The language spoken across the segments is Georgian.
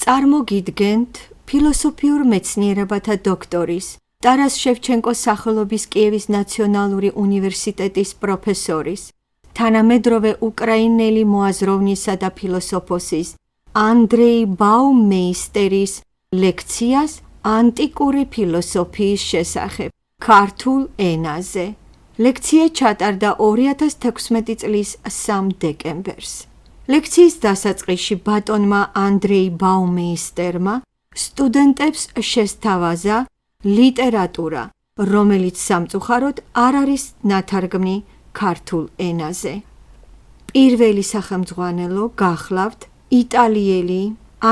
წარმოგიდგენთ ფილოსოფიურ მეცნიერებათა დოქტორის, ტარას შევჩენკოს სახელობის კიევის ნაციონალური უნივერსიტეტის პროფესორის, თანამედროვე უკრაინელი მოაზროვნისა და ფილოსოფოსის ანდრეი ბაუმეისტერის ლექციას ანტიკური ფილოსოფიის შესახებ ქართულ ენაზე. ლექცია ჩატარდა 2016 წლის 3 დეკემბერს. ლექციის დასაწყისში ბატონმა ანდრეი ბაუმეისტერმა სტუდენტებს შესთავაზა ლიტერატურა, რომელიც სამწუხაროდ არ არის ნათარგმნი ქართულ ენაზე. პირველი სახელმძღვანელო გახლავთ იტალიელი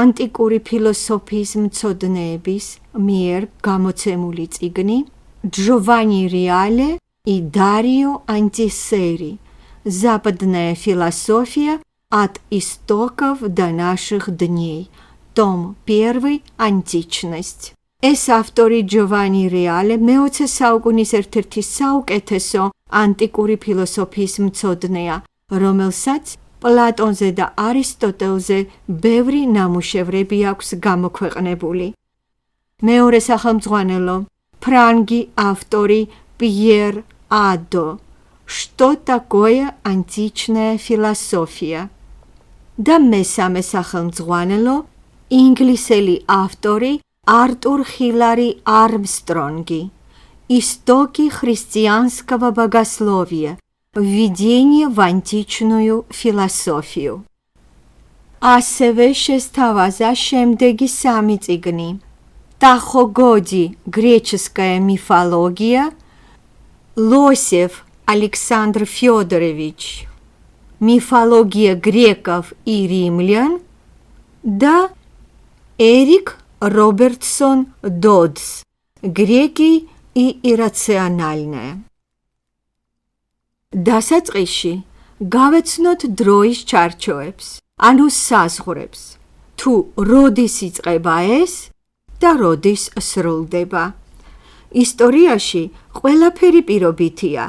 ანტიკური ფილოსოფიის მცოდნეების მიერ გამოცემული წიგნი Giovanni Reale и Dario Антисери «Западная философия от истоков до наших дней», том 1 «Античность». ეს ავტორი Giovanni Reale მე-20 საუკუნის ერთ-ერთი საუკეთესო ანტიკური ფილოსოფიის მცოდნეა, რომელსაც პლატონზე და არისტოტელზე ბევრი ნამუშევრები აქვს გამოქვეყნებული. მეორე სახელმძღვანელო ფრანგი ავტორი Пьер Адо «Что такое античная философия» და მესამე სახელმძღვანელო ინგლისელი ავტორი артур Хилари Армстронги «Истоки христианского богословия. Введение в античную философию». ასევე შესთავაზა შემდეგი სამი წიგნი «Тахогоди. Греческая мифология», Лосев Александр Федорович «Мифология греков и римлян» და ერიკ Робертсон Додс «Греки и иррациональное». დასაწყისში გავეცნოთ დროის ჩარჩოებს, ანუ საზღვრებს, თუ როდის იწყება ეს და როდის სრულდება. ისტორიაში ყველაფერი პირობითია.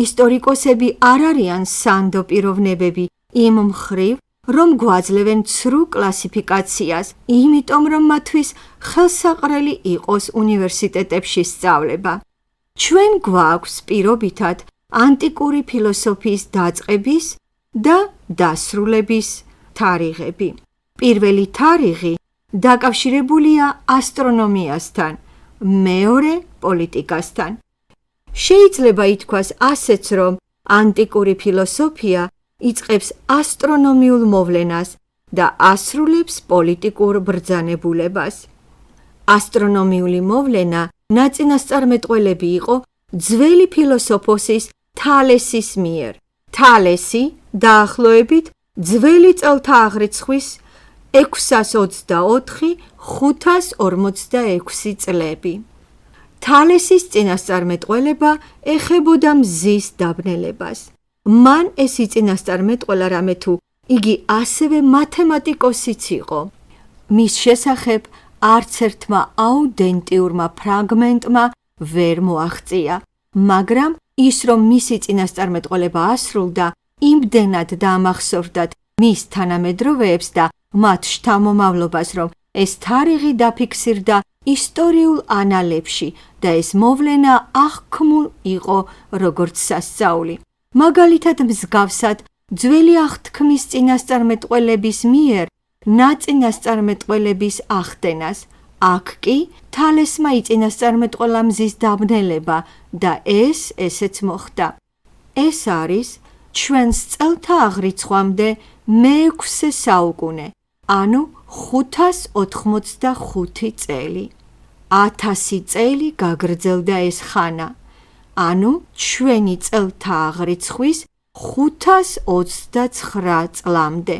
ისტორიკოსები არ არიან სანდო პიროვნებები იმ მხრივ, რომ გვაძლევენ ცრუ კლასიფიკაციას, იმიტომ რომ მათთვის ხელსაყრელი იყოს უნივერსიტეტებში სწავლება. ჩვენ გვაქვს პირობითად ანტიკური ფილოსოფიის დაწყების და დასრულების თარიღები. პირველი თარიღი დაკავშირებულია ასტრონომიასთან, მეორე პოლიტიკასთან. შეიძლება ითქვას ასეც, რომ ანტიკური ფილოსოფია იწყებს ასტრონომიულ მოვლენას და ასრულებს პოლიტიკურ ბრძანებულებას. ასტრონომიული მოვლენა ნაწინასწარმეტყველები იყო ძველი ფილოსოფოსის თალესის მიერ. თალესი დაახლოებით ძველი წელთა აღრიცხვის 624-546 წლები. თალესის წინასწარმეტყველება ეხებოდა მზის დაბნელებას. მან ეს იწინასწარმეტყველა რამე თუ იგი ასევე მათემატიკოსიც იყო. მის შესახებ არც ერთმა აუდენტიურმა ფრაგმენტმა ვერ მოაღწია, მაგრამ ის რომ მისი წინასწარმეტყველება ასრულდა, იმდენად დაამახსოვრდათ მის თანამედროვეებს და მათ შთამომავლობას, რომ ეს თარიღი დაფიქსირდა ისტორიულ ანალებში და ეს მოვლენა აღქმულ იყო როგორც სასწაული. მაგალითად მსგავსად ძველი აღთქმის წინასწარმეტყველების მიერ ნაწინასწარმეტყველების ახდენას, აქ კი თალესმა იწინასწარმეტყველა მზის დაბნელება და ეს ესეც მოხდა. ეს არის ჩვენს წელთა აღრიცხვამდე მე-6 საუკუნე, ანუ 585 წელი. 1000 წელი გაგრძელდა ეს ხანა, ანუ ჩვენი წელთა აღრიცხვის 529 წლამდე.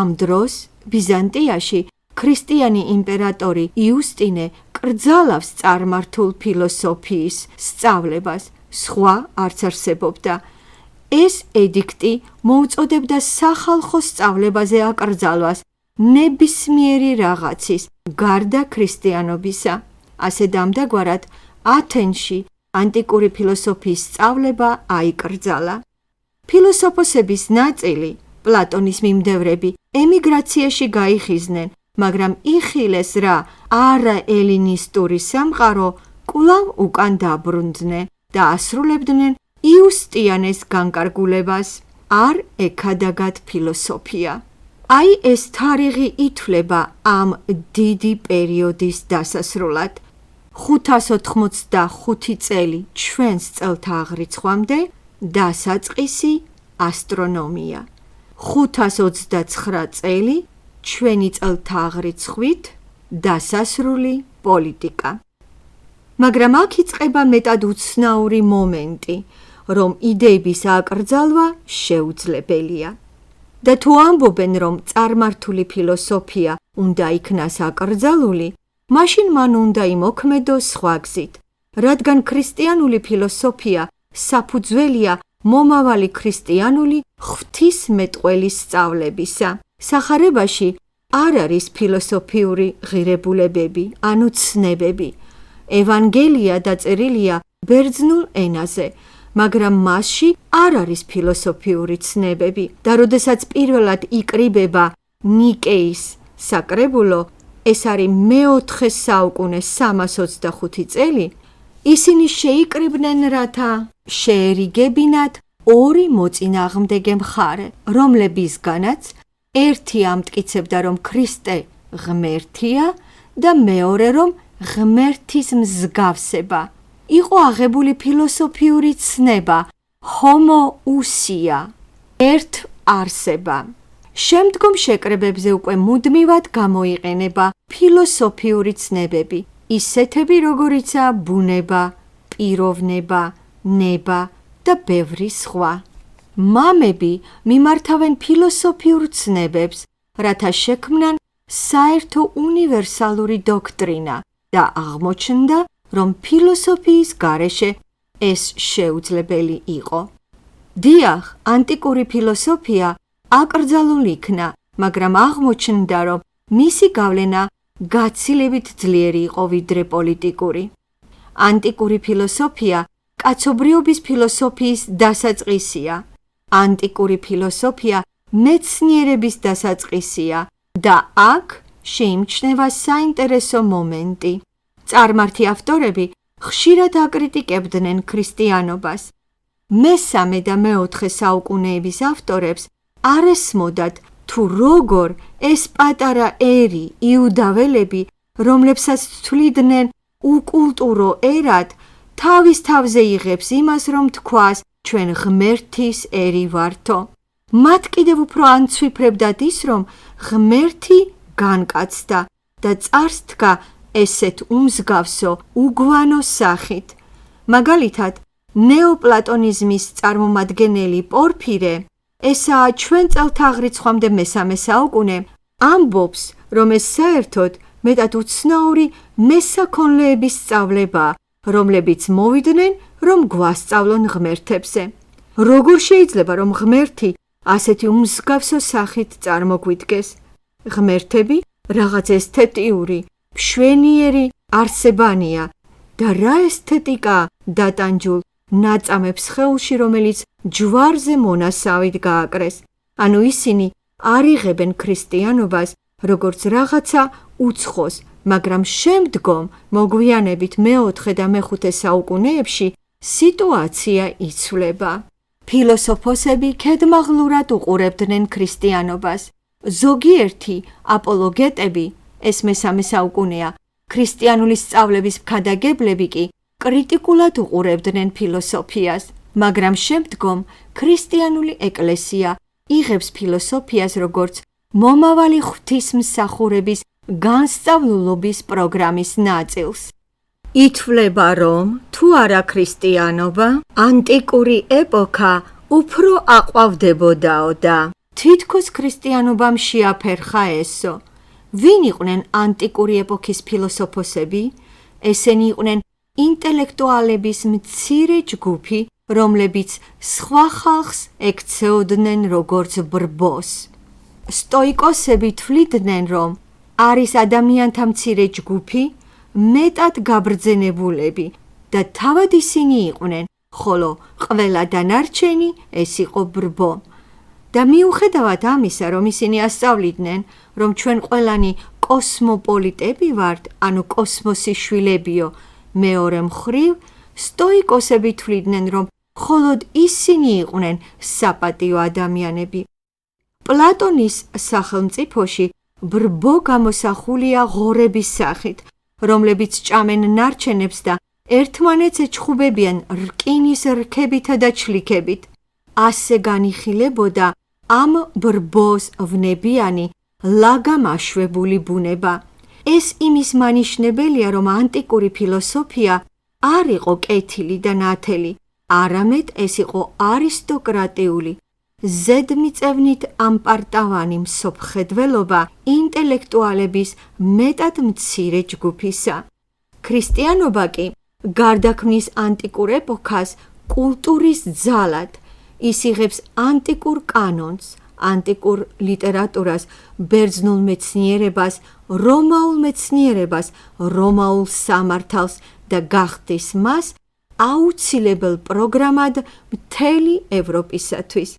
ამ დროს ბიზანტიაში ქრისტიანი იმპერატორი იუსტინე კრძალავს წარმართულ ფილოსოფიის სწავლებას, სხვა არც არსებობდა. ეს ედიქტი მოუწოდებდა სახალხო სწავლებაზე აკრძალვას ნებისმიერი რაღაცის გარდა ქრისტიანობისა. ასე დამდაგვარად ათენში ანტიკური ფილოსოფიის სწავლება აიკრძალა. ფილოსოფოსების ნაწილი, პლატონის მიმდევრები, ემიგრაციაში გაიხიზნენ მაგრამ იხილეს რა არა ელინისტური სამყარო კვლავ უკან დაბრუნდნენ და ასრულებდნენ იუსტიანეს განკარგულებას. არ ექადაგათ ფილოსოფია. აი ეს თარიღი ითვლება ამ დიდი პერიოდის დასასრულად. 585 წელი ჩვენს წელთაღრიცხვამდე დასაწყისი ასტრონომია. 529 წელი ჩვენი წელთაღრიცხვით დასასრული პოლიტიკა. მაგრამ აქ იწყება მეტად უცნაური მომენტი, რომ იდეების აკრძალვა შეუძლებელია. და თუ ამბობენ, რომ წარმართული ფილოსოფია უნდა იქნას აკრძალული, მაშინ მან უნდა იმოქმედოს სხვა გზით, რადგან ქრისტიანული ფილოსოფია საფუძველია მომავალი ქრისტიანული ღვთისმეტყველის სწავლებისა. სახარებაში არ არის ფილოსოფიური ღირებულებები, ანუ ცნებები. ევანგელია დაწერილია ბერძნულ ენაზე, მაგრამ მასში არ არის ფილოსოფიური ცნებები და როდესაც პირველად იკრიბება ნიკეის საკრებულო, ეს არის მე-4 საუკუნეს 325 წელი, ისინი შეიკრიბნენ რათა შეერიგებინათ ორი მოწინააღმდეგე მხარე, რომლებისგანაც ერთი ამტკიცებდა, რომ ქრისტე ღმერთია და მეორე, რომ ღმერთის მსგავსება იყო აღებული ფილოსოფიური ცნება ჰომოუსია, ერთ არსება. შემდგომ შეკრებებზე უკვე მუდმივად გამოიყენება ფილოსოფიური ცნებები, ისეთები როგორიცაა ბუნება, პიროვნება, ნება და ბევრი სხვა. მამები მიმართავენ ფილოსოფიურ ცნებებს, რათა შექმნან საერთო უნივერსალური დოქტრინა და აღმოჩნდა, რომ ფილოსოფიის გარეშე ეს შეუძლებელი იყო. დიახ, ანტიკური ფილოსოფია აკრძალული იქნა, მაგრამ აღმოჩნდა, რომ მისი გავლენა გაცილებით ძლიერი იყო ვიდრე პოლიტიკური. ანტიკური ფილოსოფია კაცობრიობის ფილოსოფიის დასაწყისია. ანტიკური ფილოსოფია მეცნიერების დასაწყისია და აქ შეიმჩნევა საინტერესო მომენტი. წარმართი ავტორები ხშირად აკრიტიკებდნენ ქრისტიანობას. მესამე და მე-4 საუკუნეების ავტორებს არ ესმოდათ თუ როგორ ეს პატარა ერი იუდაველები, რომლებსაც თვლიდნენ უკულტურო ერად, თავის თავზე იღებს იმას, რომ თქვას ჩვენ ღმერთის ერი ვართო. მათ კიდევ უფრო ანცვიფრებდათ ის, რომ ღმერთი განკაცდა და წარს დგა ესეთ უმსგავსო უგვანო სახით. მაგალითად, ნეოპლატონიზმის წარმომადგენელი პორფირე, ესაა ჩვენ წელთაღრიცხვამდე მე-3 საუკუნე, ამბობს, რომ ეს საერთოდ მეტად უცნაური მესაქონლეების სწავლებაა, რომლებიც მოვიდნენ, რომ გვასწავლონ ღმერთებზე. როგორ შეიძლება, რომ ღმერთი ასეთი უმსგავსო სახით წარმოგვიდგეს? ღმერთები რაღაც ესთეტიური, მშვენიერი არსებანია და რა ესთეტიკა დატანჯულ ნაწამებს სხეულში, რომელიც ჯვარზე მონასავით გააკრეს. ანუ ისინი არ იღებენ ქრისტიანობას როგორც რაღაცა უცხოს, მაგრამ შემდგომ მოგვიანებით მე-4 და მე-5 საუკუნეებში სიტუაცია იცვლება. ფილოსოფოსები ქედმაღლურად უყურებდნენ ქრისტიანობას. ზოგიერთი აპოლოგეტები, ეს მე-3 საუკუნეა, ქრისტიანული სწავლების მქადაგებლები კი კრიტიკულად უყურებდნენ ფილოსოფიას, მაგრამ შემდგომ ქრისტიანული ეკლესია იღებს ფილოსოფიას როგორც მომავალი ღვთისმსახურების განსწავლულობის პროგრამის ნაწილს. ითვლება, რომ თუ არა ქრისტიანობა, ანტიკური ეპოქა უფრო აყვავდებოდაო და თითქოს ქრისტიანობამ შეაფერხა ესო. ვინ იყვნენ ანტიკური ეპოქის ფილოსოფოსები? ესენი იყვნენ ინტელექტუალების მცირე ჯგუფი, რომლებიც სხვა ხალხს ექცეოდნენ როგორც ბრბოს. სტოიკოსები თვლიდნენ, რომ არის ადამიანთა მცირე ჯგუფი, მეტად გაბრძენებულები და თავად ისინი იყვნენ, ხოლო ყველა დანარჩენი ეს იყო ბრბო. და მიუხედავად ამისა, რომ ისინი ასწავლიდნენ, რომ ჩვენ ყველანი კოსმოპოლიტები ვართ, ანუ კოსმოსის შვილებიო, მეორე მხრივ სტოიკოსები თვლიდნენ, რომ მხოლოდ ისინი იყვნენ საპატიო ადამიანები. პლატონის სახელმწიფოში ბრბო გამოსახულია ღორების სახით, რომლებიც ჭამენ ნარჩენებს და ერთმანეთს ეჩხუბებიან რკინის რქებითა და ჩლიქებით. ასე განიხილებოდა ამ ბრბოს ვნებიანი ლაგამაშვებული ბუნება. ეს იმის მანიშნებელია, რომ ანტიკური ფილოსოფია არ იყო კეთილი და ნათელი, არამედ ეს იყო არისტოკრატიული, ზედმიწევნით ამპარტავანი მსოფლმხედველობა ინტელექტუალების მეტად მცირე ჯგუფისა. ქრისტიანობა კი გარდაქმნის ანტიკურ ეპოქას კულტურის ძალად, ის იღებს ანტიკურ კანონს, ანტიკურ ლიტერატურას, ბერძნულ მეცნიერებას, რომაულ მეცნიერებას, რომაულ სამართალს და გახდის მას აუცილებელ პროგრამად მთელი ევროპისათვის.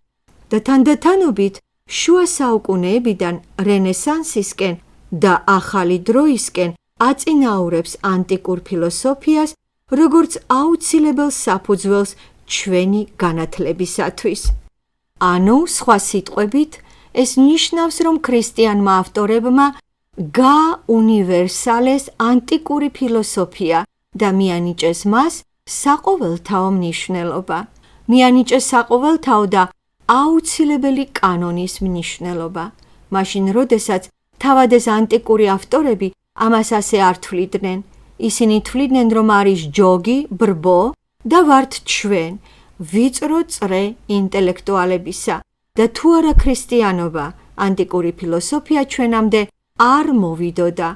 და თანდათანობით შუა საუკუნეებიდან რენესანსისკენ და ახალი დროისკენ აწინაურებს ანტიკურ ფილოსოფიას, როგორც აუცილებელ საფუძველს ჩვენი განათლებისათვის. ანუ, სხვა სიტყვებით, ეს ნიშნავს, რომ ქრისტიანმა ავტორებმა გააუნივერსალეს ანტიკური ფილოსოფია და მიანიჭეს მას საყოველთაო მნიშვნელობა. მიანიჭეს საყოველთაო და აუცილებელი კანონის მნიშვნელობა. მაშინ, როდესაც თავად ეს ანტიკური ავტორები ამას ასე არ თვლიდნენ, ისინი თვლიდნენ, რომ არის ჯოგი, ბრბო და ვართ ჩვენ, ვიწრო წრე ინტელექტუალებისა და თუ არა ქრისტიანობა, ანტიკური ფილოსოფია ჩვენამდე არ მოვიდოდა,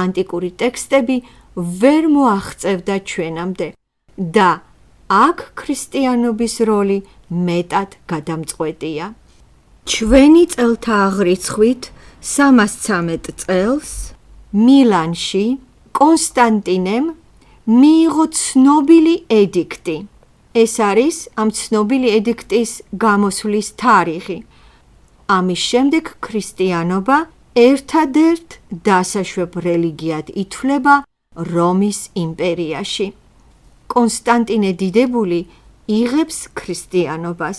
ანტიკური ტექსტები ვერ მოაღწევდა ჩვენამდე და აქ ქრისტიანობის როლი მეტად გადამწყვეტია. ჩვენი წელთა აღრიცხვით 313 წელს მილანში კონსტანტინემ მიიღო ცნობილი ედიქტი. ეს არის ამ ცნობილი ედიქტის გამოსვლის თარიღი. ამის შემდეგ ქრისტიანობა ერთადერთ დასაშვებ რელიგიად ითვლება რომის იმპერიაში. კონსტანტინე დიდებული იღებს ქრისტიანობას.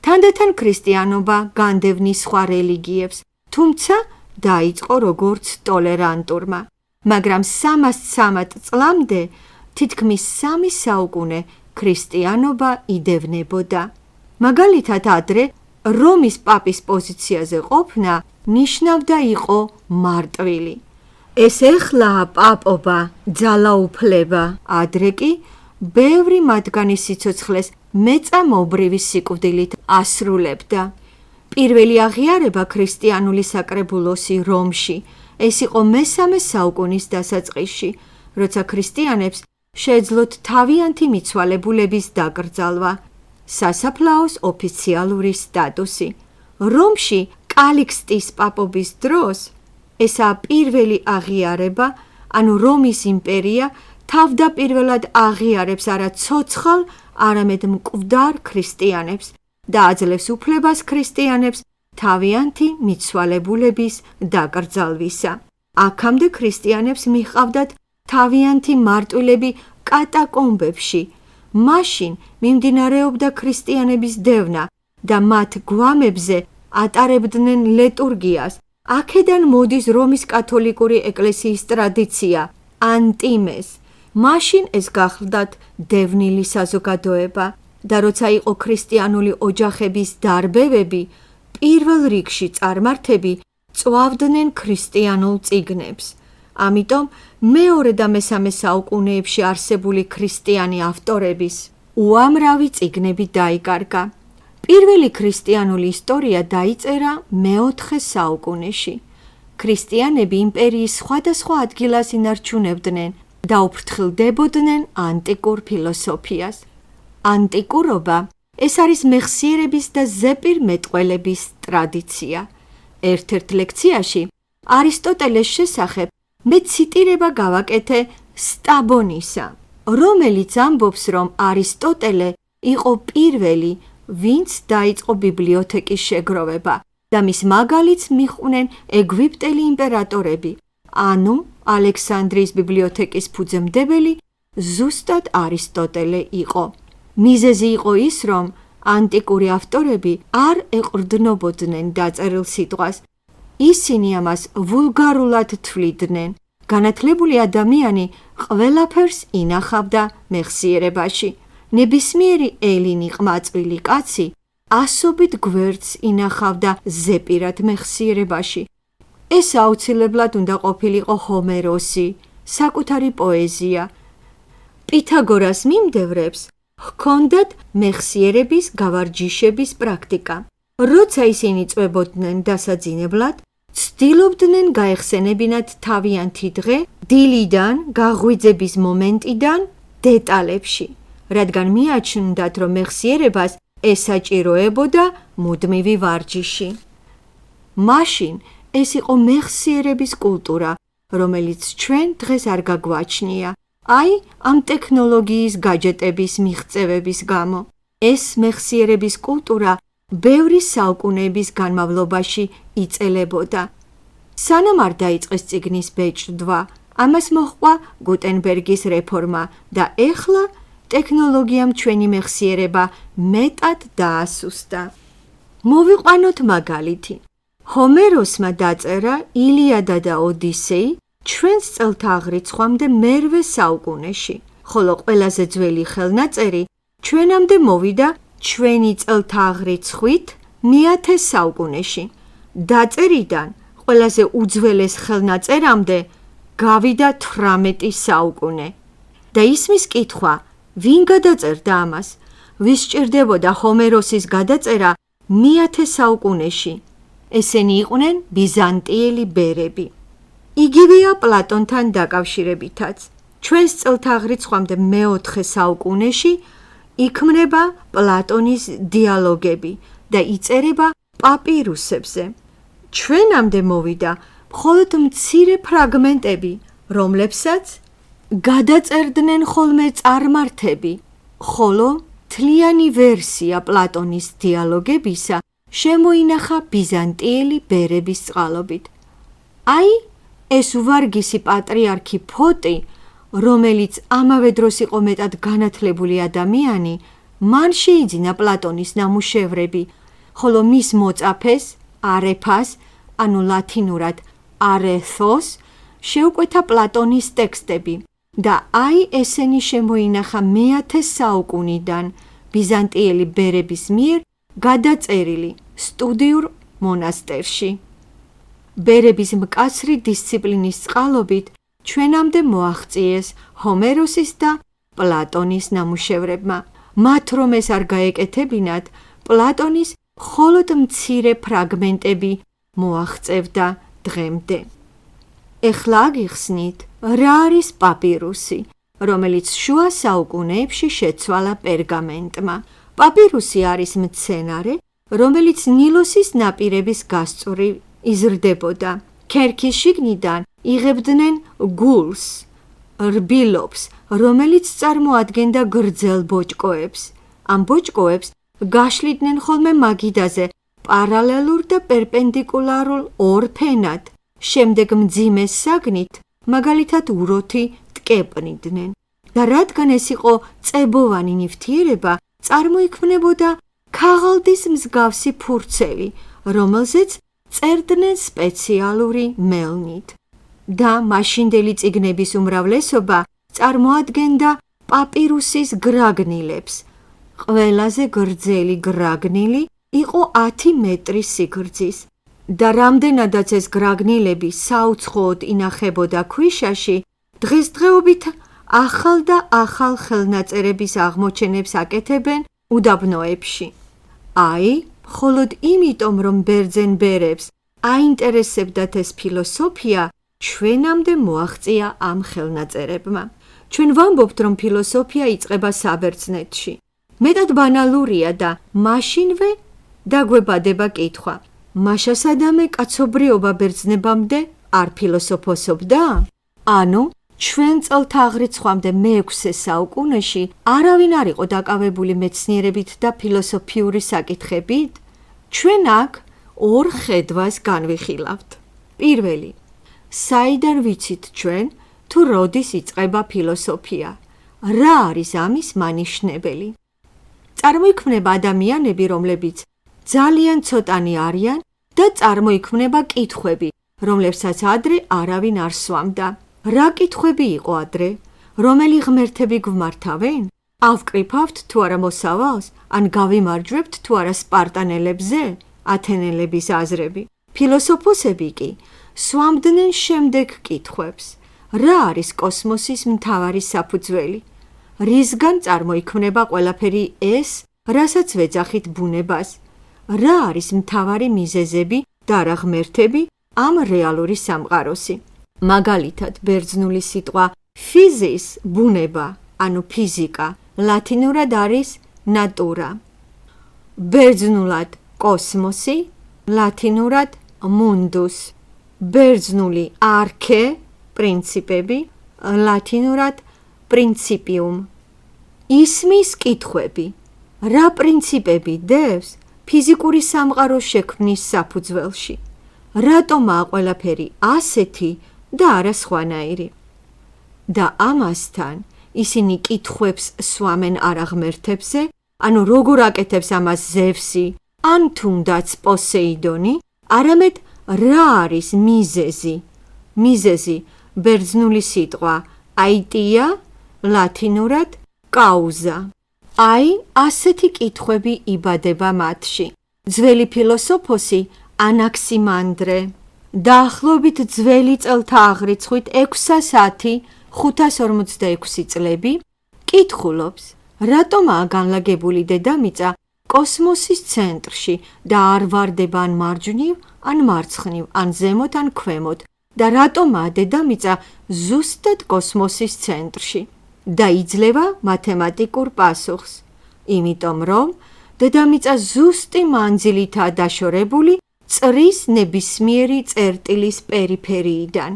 თანდათან ქრისტიანობა განდევნის სხვა რელიგიებს, თუმცა დაიწყო როგორც ტოლერანტურმა, მაგრამ 313 წლამდე, თითქმის 3 საუკუნე ქრისტიანობა იდევნებოდა. მაგალითად, ადრე რომის პაპის პოზიციაზე ყოფნა ნიშნავდა იყო მარტვილი. ეს ეხლაა პაპობა, ძალაუფლება, ადრე კი ბევრი მათგანის სიცოცხლეს მეწამობრივი სიკვდილით ასრულებდა. პირველი აღიარება ქრისტიანული საკრებულოსი რომში, ეს იყო მე-3 საუკუნის დასაწყისში, როცა ქრისტიანებს შეეძლოთ თავიანთი მიცვალებულების დაკრძალვა, სასაფლაოს ოფიციალური სტატუსი. რომში კალიქსტის პაპობის დროს ესაა პირველი აღიარება, ანუ რომის იმპერია თავდაპირველად აღიარებს არა ცოცხალ, არამედ მკვდარ ქრისტიანებს და აძლევს უფლებას ქრისტიანებს თავიანთი მიცვალებულების დაკრძალვისა. აქამდე ქრისტიანებს მიჰყავდათ თავიანთი მარტვილები კატაკომბებში. მაშინ მიმდინარეობდა ქრისტიანების დევნა და მათ გვამებზე ატარებდნენ ლიტურგიას. აქედან მოდის რომის კათოლიკური ეკლესიის ტრადიცია ანტიმეს. მაშინ ეს გახლდათ დევნილი საზოგადოება და როცა იყო ქრისტიანული ოჯახების დარბევები, პირველ რიგში წარმართები წვავდნენ ქრისტიანულ წიგნებს. ამიტომ მეორე და მე-3 საუკუნეებში არსებული ქრისტიანი ავტორების უამრავი წიგნები დაიკარგა. პირველი ქრისტიანული ისტორია დაიწერა მე-4 საუკუნეში. ქრისტიანები იმპერიის სხვადასხვა ადგილას ინარჩუნებდნენ და უფრთხილდებოდნენ ანტიკურ ფილოსოფიას. ანტიკურობა ეს არის მეხსიერების და ზეპირმეტყველების ტრადიცია. ერთ-ერთ ლექციაში არისტოტელეს შესახებ მე ციტირება გავაკეთე სტაბონისა, რომელიც ამბობს, რომ არისტოტელე იყო პირველი, ვინც დაიწყო ბიბლიოთეკის შეგროვება და მის მაგალითს მიჰყვნენ ეგვიპტელი იმპერატორები, ანუ ალექსანდრიის ბიბლიოთეკის ფუძემდებელი ზუსტად არისტოტელე იყო. მიზეზი იყო ის, რომ ანტიკური ავტორები არ ეყრდნობოდნენ დაწერილ სიტყვას. ისინი ამას ვულგარულად თვლიდნენ. განათლებული ადამიანი ყველაფერს ინახავდა მეხსიერებაში. ნებისმიერი ელინი ყმაწვილი კაცი ასობით გვერდს ინახავდა ზეპირად მეხსიერებაში. ეს აუცილებლად უნდა ყოფილიყო ჰომეროსი, საკუთარი პოეზია. პითაგორას მიმდევრებს ჰქონდათ მეხსიერების გავარჯიშების პრაქტიკა. როცა ისინი წვებოდნენ დასაძინებლად, ცდილობდნენ გაეხსენებინათ თავიანთი დღე დილიდან, გაღვიძების მომენტიდან დეტალებში, რადგან მიაჩნდათ, რომ მეხსიერებას ესაჭიროებოდა მუდმივი ვარჯიში. მაშინ ეს იყო მეხსიერების კულტურა, რომელიც ჩვენ დღეს არ გაგვაჩნია, აი ამ ტექნოლოგიის გაჯეტების მიღწევების გამო. ეს მეხსიერების კულტურა ბევრი საუკუნეების განმავლობაში იწელებოდა. სანამ არ დაიწყეს წიგნის ბეჭდვა, ამას მოჰყვა გუტენბერგის რეფორმა და ეხლა ტექნოლოგიამ ჩვენი მეხსიერება მეტად დაასუსტა. მოვიყვანოთ მაგალითი. ჰომეროსმა დაწერა ილიადა და ოდისეი ჩვენს წელთაღრიცხვამდე მერვე საუკუნეში, ხოლო ყველაზე ძველი ხელნაწერი ჩვენამდე მოვიდა ჩვენი წელთაღრიცხვით მეათე საუკუნეში. დაწერიდან ყველაზე უძველეს ხელნაწერამდე გავიდა 18 საუკუნე. და ისმის კითხვა, ვინ გადაწერდა ამას? ვის სჭირდებოდა ჰომეროსის გადაწერა მეათე საუკუნეში? ესენი იყვნენ ბიზანტიელი ბერები. იგივეა პლატონთან დაკავშირებითაც. ჩვენს წელთაღრიცხვამდე მეოთხე საუკუნეში იქმნება პლატონის დიალოგები და იწერება პაპირუსებზე. ჩვენამდე მოვიდა მხოლოდ მცირე ფრაგმენტები, რომლებსაც გადაწერდნენ ხოლმე წარმართები, ხოლო მთლიანი ვერსია პლატონის დიალოგებისა შემოინახა ბიზანტიელი ბერების წყალობით. აი, ეს უვარგისი პატრიარქი ფოტი, რომელიც ამავე დროს იყო მეტად განათლებული ადამიანი, მან შეიძინა პლატონის ნამუშევრები, ხოლო მის მოწაფეს, არეფას, ანუ ლათინურად არეთოს, შეუკვეთა პლატონის ტექსტები და აი ესენი შემოინახა მეათე საუკუნიდან ბიზანტიელი ბერების მიერ გადაწერილი სტუდიურ მონასტერში. ბერების მკაცრი დისციპლინის წყალობით ჩვენამდე მოაღწიეს ჰომეროსის და პლატონის ნამუშევრებმა. მათ რომ ეს არ გაეკეთებინათ, პლატონის მხოლოდ მცირე ფრაგმენტები მოაღწევდა დღემდე. ეხლა აგიხსნით, რა არის პაპირუსი, რომელიც შუა საუკუნეებში შეცვალა პერგამენტმა. პაპირუსი არის მცენარე, რომელიც ნილოსის ნაპირების გასწვრივ იზრდებოდა. ქერქის შიგნიდან იღებდნენ გულს, რბილობს, რომელიც წარმოადგენდა გრძელ ბოჭკოებს. ამ ბოჭკოებს გაშლიდნენ ხოლმე მაგიდაზე პარალელურ და პერპენდიკულარულ ორ ფენად, შემდეგ მძიმე საგნით, მაგალითად უროთი ტკეპნიდნენ. და რადგან ეს იყო წებოვანი ნივთიერება, წარმოიქმნებოდა ქაღალდის მსგავსი ფურცელი, რომელზეც წერდნენ სპეციალური მელნით. და მაშინდელი წიგნების უმრავლესობა წარმოადგენდა პაპირუსის გრაგნილებს. ყველაზე გრძელი გრაგნილი იყო 10 მეტრის სიგრძის. და რამდენადაც ეს გრაგნილები საუცხოოდ ინახებოდა ქვიშაში, დღესდღეობით ახალ და ახალ ხელნაწერების აღმოჩენებს აკეთებენ უდაბნოებში. აი, მხოლოდ იმიტომ, რომ ბერძენ ბერებს აინტერესებდათ ეს ფილოსოფია, ჩვენამდე მოაღწია ამ ხელნაწერებმა. ჩვენ ვამბობთ, რომ ფილოსოფია იწყება საბერძნეთში. მეტად ბანალურია და მაშინვე დაგვებადება კითხვა. მაშასადამე კაცობრიობა ბერძნებამდე არ ფილოსოფოსობდა? ანუ, ჩვენ წელთაღრიცხვამდე მე-6 საუკუნეში არავინ არ იყო დაკავებული მეცნიერებით და ფილოსოფიური საკითხებით? ჩვენ აქ ორ ხედვას განვიხილავთ. პირველი, საიდან ვიცით ჩვენ თუ როდის იწყება ფილოსოფია? რა არის ამის მანიშნებელი? წარმოიქმნება ადამიანები, რომლებიც ძალიან ცოტანი არიან და წარმოიქმნება კითხვები, რომლებსაც ადრე არავინ არ სვამდა. რა კითხვები იყო ადრე? რომელი ღმერთები გვმართავენ? ავკრიფავთ თუ არა მოსავალს, ან გავიმარჯვებთ თუ არა სპარტანელებზე? ათენელების აზრები. ფილოსოფოსები კი სვამდნენ შემდეგ კითხვებს. რა არის კოსმოსის მთავარი საფუძველი? რისგან წარმოიქმნება ყველაფერი ეს, რასაც ვეძახით ბუნებას? რა არის მთავარი მიზეზები და რა ღმერთები ამ რეალური სამყაროსი? მაგალითად, ბერძნული სიტყვა ფიზის, ბუნება, ანუ ფიზიკა, ლათინურად არის ნატურა. ბერძნულად კოსმოსი, ლათინურად mundus. ბერძნული არქე, პრინციპები, ლათინურად principium. ისმის კითხვები. რა პრინციპები დევს ფიზიკური სამყაროს შექმნის საფუძველში? რატომაა ყველაფერი ასეთი და არა სხვანაირი? და ამასთან ისინი კითხვებს სვამენ არა ღმერთებზე, ანუ როგორ აკეთებს ამას ზევსი, ან თუნდაც პოსეიდონი, არამედ რა არის მიზეზი? მიზეზი ბერძნული სიტყვა აიტია, ლათინურად კაუზა. აი, ასეთი კითხვები იბადება მათში. ძველი ფილოსოფოსი ანაქსიმანდრე, დაახლოებით ძველი წელთაღრიცხვით 6546 წლები, კითხულობს, რატომაა განლაგებული დედამიწა კოსმოსის ცენტრში და არ ვარდება ან მარჯვნივ, ან მარცხნივ, ან ზემოთ, ან ქვემოთ და რატომაა დედამიწა ზუსტად კოსმოსის ცენტრში? და იძლევა მათემატიკურ პასუხს. იმიტომ რომ დედამიწა ზუსტი მანძილითაა დაშორებული წრის ნებისმიერი წერტილის პერიფერიიდან.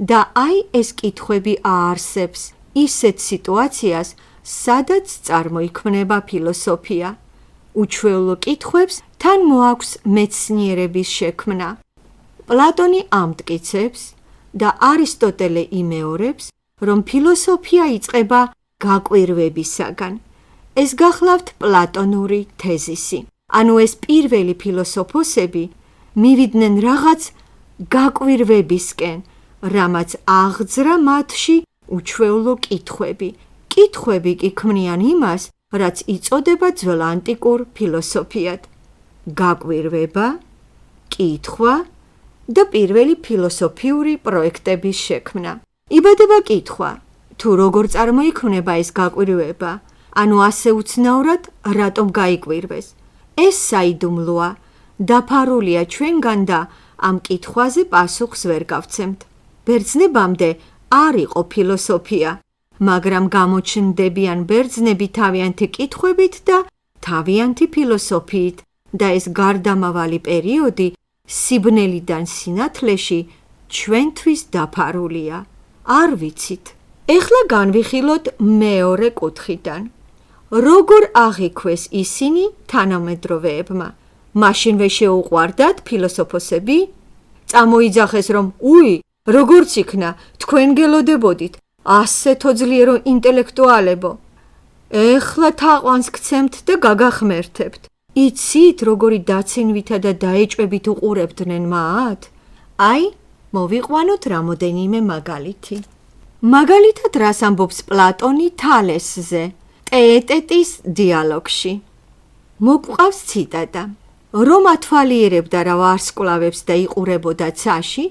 და აი ეს კითხვები აარსებს ისეთ სიტუაციას, სადაც წარმოიქმნება ფილოსოფია. უჩვეულო კითხვებს თან მოაქვს მეცნიერების შექმნა. პლატონი ამტკიცებს და არისტოტელე იმეორებს, რომ ფილოსოფია იწყება გაკვირვებისაგან. ეს გახლავთ პლატონური თეზისი. ანუ ეს პირველი ფილოსოფოსები მივიდნენ რაღაც გაკვირვებისკენ, რამაც აღძრა მათში უჩვეულო კითხვები. კითხვები კი ქმნიან იმას, რაც იწოდება ძველ ანტიკურ ფილოსოფიად. გაკვირვება, კითხვა და პირველი ფილოსოფიური პროექტების შექმნა. იბადება კითხვა, თუ როგორ წარმოიქმნება ეს გაკვირვება, ანუ ასე უცნაურად რატომ გაიკვირვეს. ეს საიდუმლოა, დაფარულია ჩვენგან და ამ კითხვაზე პასუხს ვერ გავცემთ. ბერძნებამდე არ იყო ფილოსოფია, მაგრამ გამოჩნდებიან ბერძნები თავიანთი კითხვებით და თავიანთი ფილოსოფიით და ეს გარდამავალი პერიოდი სიბნელიდან სინათლეში ჩვენთვის დაფარულია. არ ვიცით. ეხლა განვიხილოთ მეორე კუთხიდან. როგორ აღიქვეს ისინი თანამედროვეებმა? მაშინვე შეუყვარდათ ფილოსოფოსები? წამოიძახეს რომ უი, როგორც იქნა, თქვენ გელოდებოდით, ასეთო ძლიერო ინტელექტუალებო. ეხლა თაყვანს გცემთ და გაგახმერთებთ. იცით, როგორი დაცინვითა და დაეჭვებით უყურებდნენ მათ? აი, მოვიყვანოთ რამოდენიმე მაგალითი. მაგალითად, რას ამბობს პლატონი თალესზე, ტეეტეტის დიალოგში. მოგვყავს ციტატა. რომ ათვალიერებდა რა ვარსკვლავებს და იყურებოდა ცაში,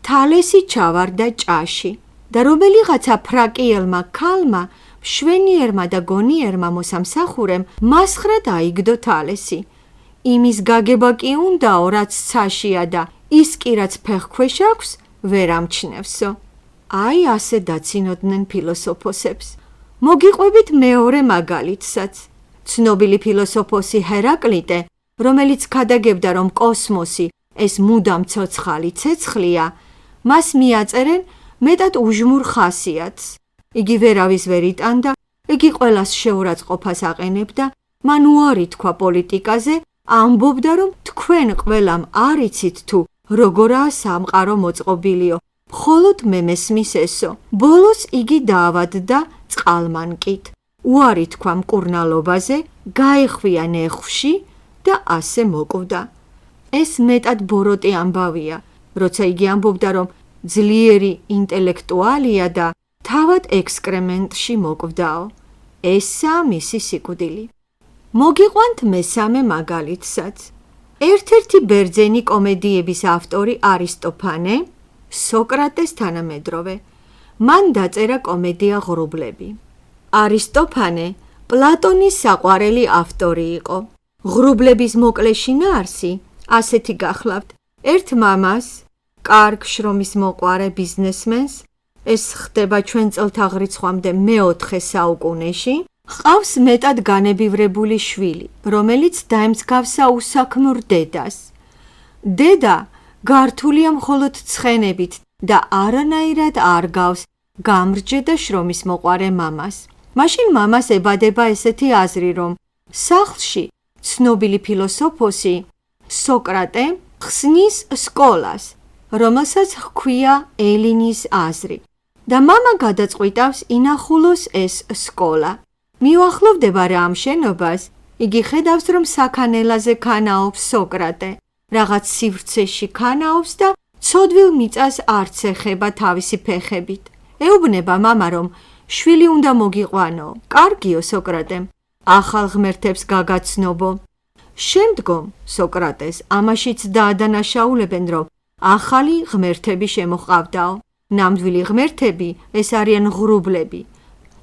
თალესი ჩავარდა ჭაში და რომელიღაცა ფრაკიელმა ქალმა, მშვენიერმა და გონიერმა მოსამსახურემ მასხრად აიგდო თალესი. იმის გაგება კი უნდაო, რაც ცაშია და ის კი რაც ფეხქვეშ აქვს, ვერ ამჩნევსო. აი ასე დაცინოდნენ ფილოსოფოსებს. მოგიყვებით მეორე მაგალითსაც. ცნობილი ფილოსოფოსი ჰერაკლიტე, რომელიც ქადაგებდა, რომ კოსმოსი ეს მუდამ ცოცხალი ცეცხლია, მას მიაწერენ, მეტად უჟმურ ხასიათს. იგი ვერავის ვერ იტანდა, იგი ყველას შეურაცხყოფას აყენებდა, მან უარი თქვა პოლიტიკაზე, ამბობდა, რომ თქვენ ყველამ არ იცით თუ როგორაა სამყარო მოწყობილიო, მხოლოდ მე მესმის ესო. ბოლოს იგი დაავადდა წყალმანკით. უარი თქვა მკურნალობაზე, გაეხვია ნეხვში და ასე მოკვდა. ეს მეტად ბოროტი ამბავია, როცა იგი ამბობდა, რომ ძლიერი ინტელექტუალია და თავად ექსკრემენტში მოკვდაო. ესაა მისი სიკვდილი. მოგიყვანთ მესამე მაგალითსაც. ერთ-ერთი ბერძენი კომედიების ავტორი არისტოფანე, სოკრატეს თანამედროვე. მან დაწერა კომედია ღრუბლები. არისტოფანე პლატონის საყვარელი ავტორი იყო. ღრუბლების მოკლე შინაარსი ასეთი გახლავთ. ერთ მამას, კარგ შრომის მოყვარე ბიზნესმენს, ეს ხდება ჩვენ წელთაღრიცხვამდე მე-4 საუკუნეში, ჰყავს მეტად განებივრებული შვილი, რომელიც დაემსგავსა უსაქმურ დედას. დედა გართულია მხოლოდ ცხენებით და არანაირად არ გავს გამრჯე და შრომის მოყვარე მამას. მაშინ მამას ებადება ესეთი აზრი, რომ სახლში ცნობილი ფილოსოფოსი სოკრატე ხსნის სკოლას, რომელსაც ჰქვია ელინის აზრი და მამა გადაწყვიტავს ინახულოს ეს სკოლა. მიუახლოვდება რა ამ შენობას, იგი ხედავს, რომ საქანელაზე ქანაობს სოკრატე, რაღაც სივრცეში ქანაობს და ცოდვილ მიწას არც ეხება თავისი ფეხებით. ეუბნება მამა, რომ შვილი უნდა მოგიყვანო. კარგიო სოკრატემ, ახალ ღმერთებს გაგაცნობო. შემდგომ სოკრატეს ამაშიც დაადანაშაულებენ, რომ ახალი ღმერთები შემოჰყავდაო. ნამდვილი ღმერთები ეს არიან ღრუბლები.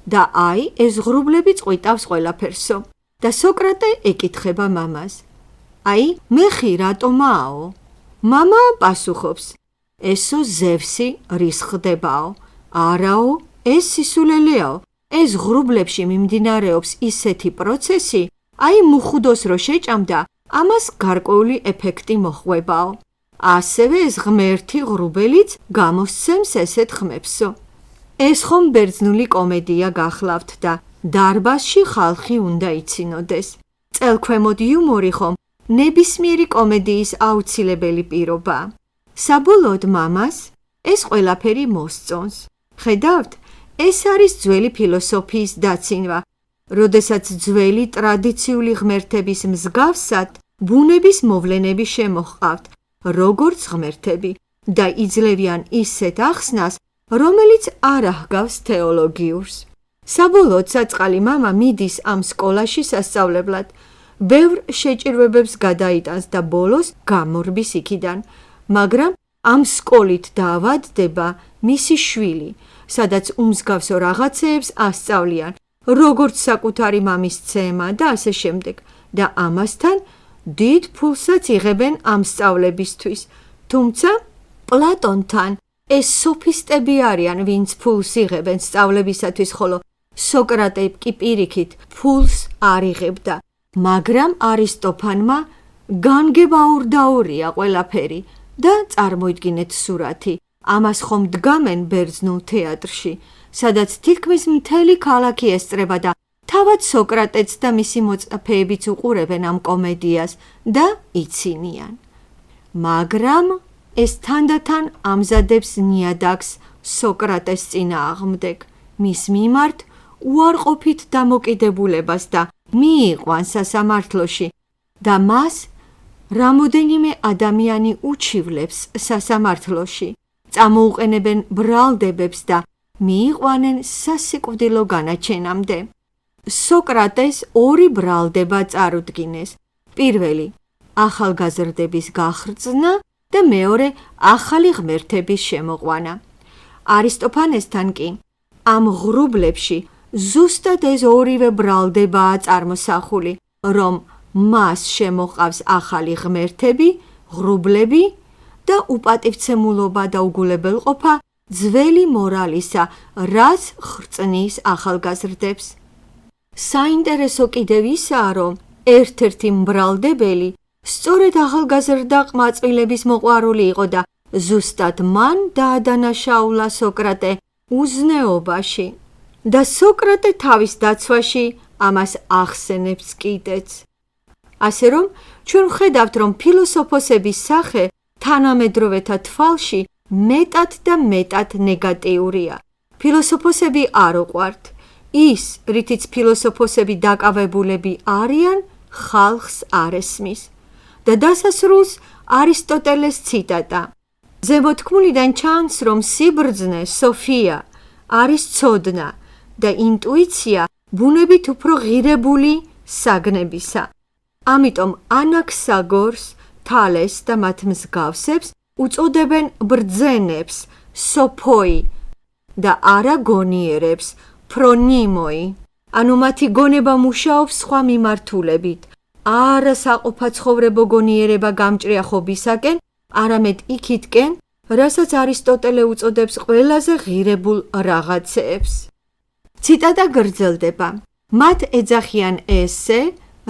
და აი, ეს ღრუბლები წყვიტავს ყველაფერსო. და სოკრატე ეკითხება მამას: აი, მეხი რატომაო? მამა პასუხობს: ესო ზევსი რის ხდებაო? არაო, ეს სისულელეაო. ეს ღრუბლებში მიმდინარეობს ისეთი პროცესი, აი მუხუდოს რო შეჭამდა, ამას გარკვეული ეფექტი მოხვებაო. ასევე ეს ღმერთი ღრუბელიც გამოსცემს ესეთ ხმებსო. ეს ხომ ბერძნული კომედია გახლავთ და დარბაზში ხალხი უნდა იცინოდეს. წელქვემოთ იუმორი ხომ ნებისმიერი კომედიის აუცილებელი პირობაა. საბოლოოდ მამას ეს ყველაფერი მოსწონს. ხედავთ, ეს არის ძველი ფილოსოფიის დაცინვა, როდესაც ძველი ტრადიციული ღმერთების მსგავსად ბუნების მოვლენები შემოჰყავთ, როგორც ღმერთები და იძლევიან ისეთ ახსნას, რომელიც არ აღგავს თეოლოგიურს. საბოლოოდ საწყალი მამა მიდის ამ სკოლაში სასწავლებლად, ბევრ შეჭირვებებს გადაიტანს და ბოლოს გამორბის იქიდან, მაგრამ ამ სკოლით დაავადდება მისი შვილი, სადაც უმსგავსო რაღაცეებს ასწავლიან, როგორც საკუთარი მამის ცემა და ასე შემდეგ და ამასთან დიდ ფულსაც იღებენ ამ სწავლებისთვის. თუმცა პლატონთან ეს სოფისტები არიან, ვინც ფულს იღებენ სწავლებისათვის, ხოლო სოკრატე კი პირიქით ფულს არ იღებდა, მაგრამ არისტოფანმა განგებაურდაურია ყველაფერი და წარმოიდგინეთ სურათი, ამას ხომ დგამენ ბერძნულ თეატრში, სადაც თითქმის მთელი ქალაქი ესწრება და თავად სოკრატეც და მისი მოწაფეებიც უყურებენ ამ კომედიას და იცინიან. მაგრამ ეს თანდათან ამზადებს ნიადაგს სოკრატეს წინააღმდეგ, მის მიმართ უარყოფით დამოკიდებულებას და მიიყვანს სასამართლოში და მას რამოდენიმე ადამიანი უჩივლებს სასამართლოში, წამოუყენებენ ბრალდებებს და მიიყვანენ სასიკვდილო განაჩენამდე. სოკრატეს ორი ბრალდება წარუდგინეს. პირველი ახალგაზრდების გახრწნა და მეორე ახალი ღმერთების შემოყვანა. არისტოფანესთან კი ამ ღრუბლებში ზუსტად ეს ორივე ბრალდებაა წარმოსახული, რომ მას შემოყავს ახალი ღმერთები, ღრუბლები და უპატივცემულობა და უგულებელყოფა ძველი მორალისა, რაც ხრწნის ახალგაზრდებს. საინტერესო კიდევ ისაა, რომ ერთ-ერთი მბრალდებელი სწორედ ახალგაზრდა ყმაწვილების მოყვარული იყო და ზუსტად მან დაადანაშაულა სოკრატე უზნეობაში და სოკრატე თავის დაცვაში ამას ახსენებს კიდეც. ასე რომ ჩვენ ვხედავთ, რომ ფილოსოფოსების სახე თანამედროვეთა თვალში მეტად და მეტად ნეგატიურია. ფილოსოფოსები არ უყვართ. ის, რითიც ფილოსოფოსები დაკავებულები არიან, ხალხს არ ესმის. და დასასრულს არისტოტელეს ციტატა. ზემოთქმულიდან ჩანს, რომ სიბრძნე, სოფია, არის ცოდნა და ინტუიცია ბუნებით უფრო ღირებული საგნებისა. ამიტომ ანაქსაგორს, თალეს და მათ მსგავსებს უწოდებენ ბრძენებს, სოფოი და არა გონიერებს, ფრონიმოი. ანუ მათი გონება მუშაობს სხვა მიმართულებით, არა საყოფაცხოვრებო გონიერება გამჭრია ხობისაკენ, არამედ იქითკენ, რასაც არისტოტელე უწოდებს ყველაზე ღირებულ რაღაცეებს. ციტატა გრძელდება. მათ ეძახიან ესე,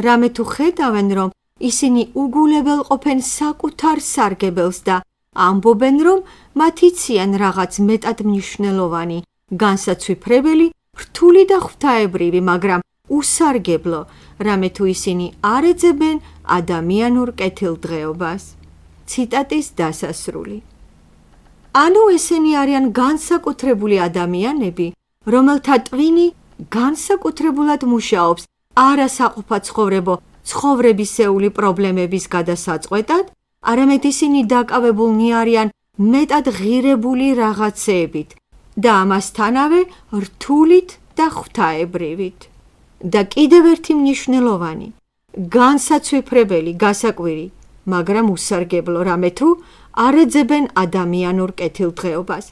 რამე თუ ხედავენ, რომ ისინი უგულებელ ყოფენ საკუთარ სარგებელს და ამბობენ, რომ მათ იციან რაღაც მეტად მნიშვნელოვანი, განსაცვიფრებელი, რთული და ღვთაებრივი, მაგრამ უსარგებლო, რამე თუ ისინი არ ეძებენ ადამიანურ კეთილდღეობას. ციტატის დასასრული. ანუ ესენი არიან განსაკუთრებული ადამიანები, რომელთა ტვინი განსაკუთრებულად მუშაობს არა საყოფაცხოვრებო ცხოვრებისეული პრობლემების გადასაწყვეტად, არამედ ისინი დაკავებულნი არიან მეტად ღირებული რაღაცეებით და ამასთანავე რთულით და ღვთაებრივით. და კიდევ ერთი მნიშვნელოვანი, განსაცვიფრებელი, გასაკვირი, მაგრამ უსარგებლო, რამე თუ არ ეძებენ ადამიანურ კეთილდღეობას.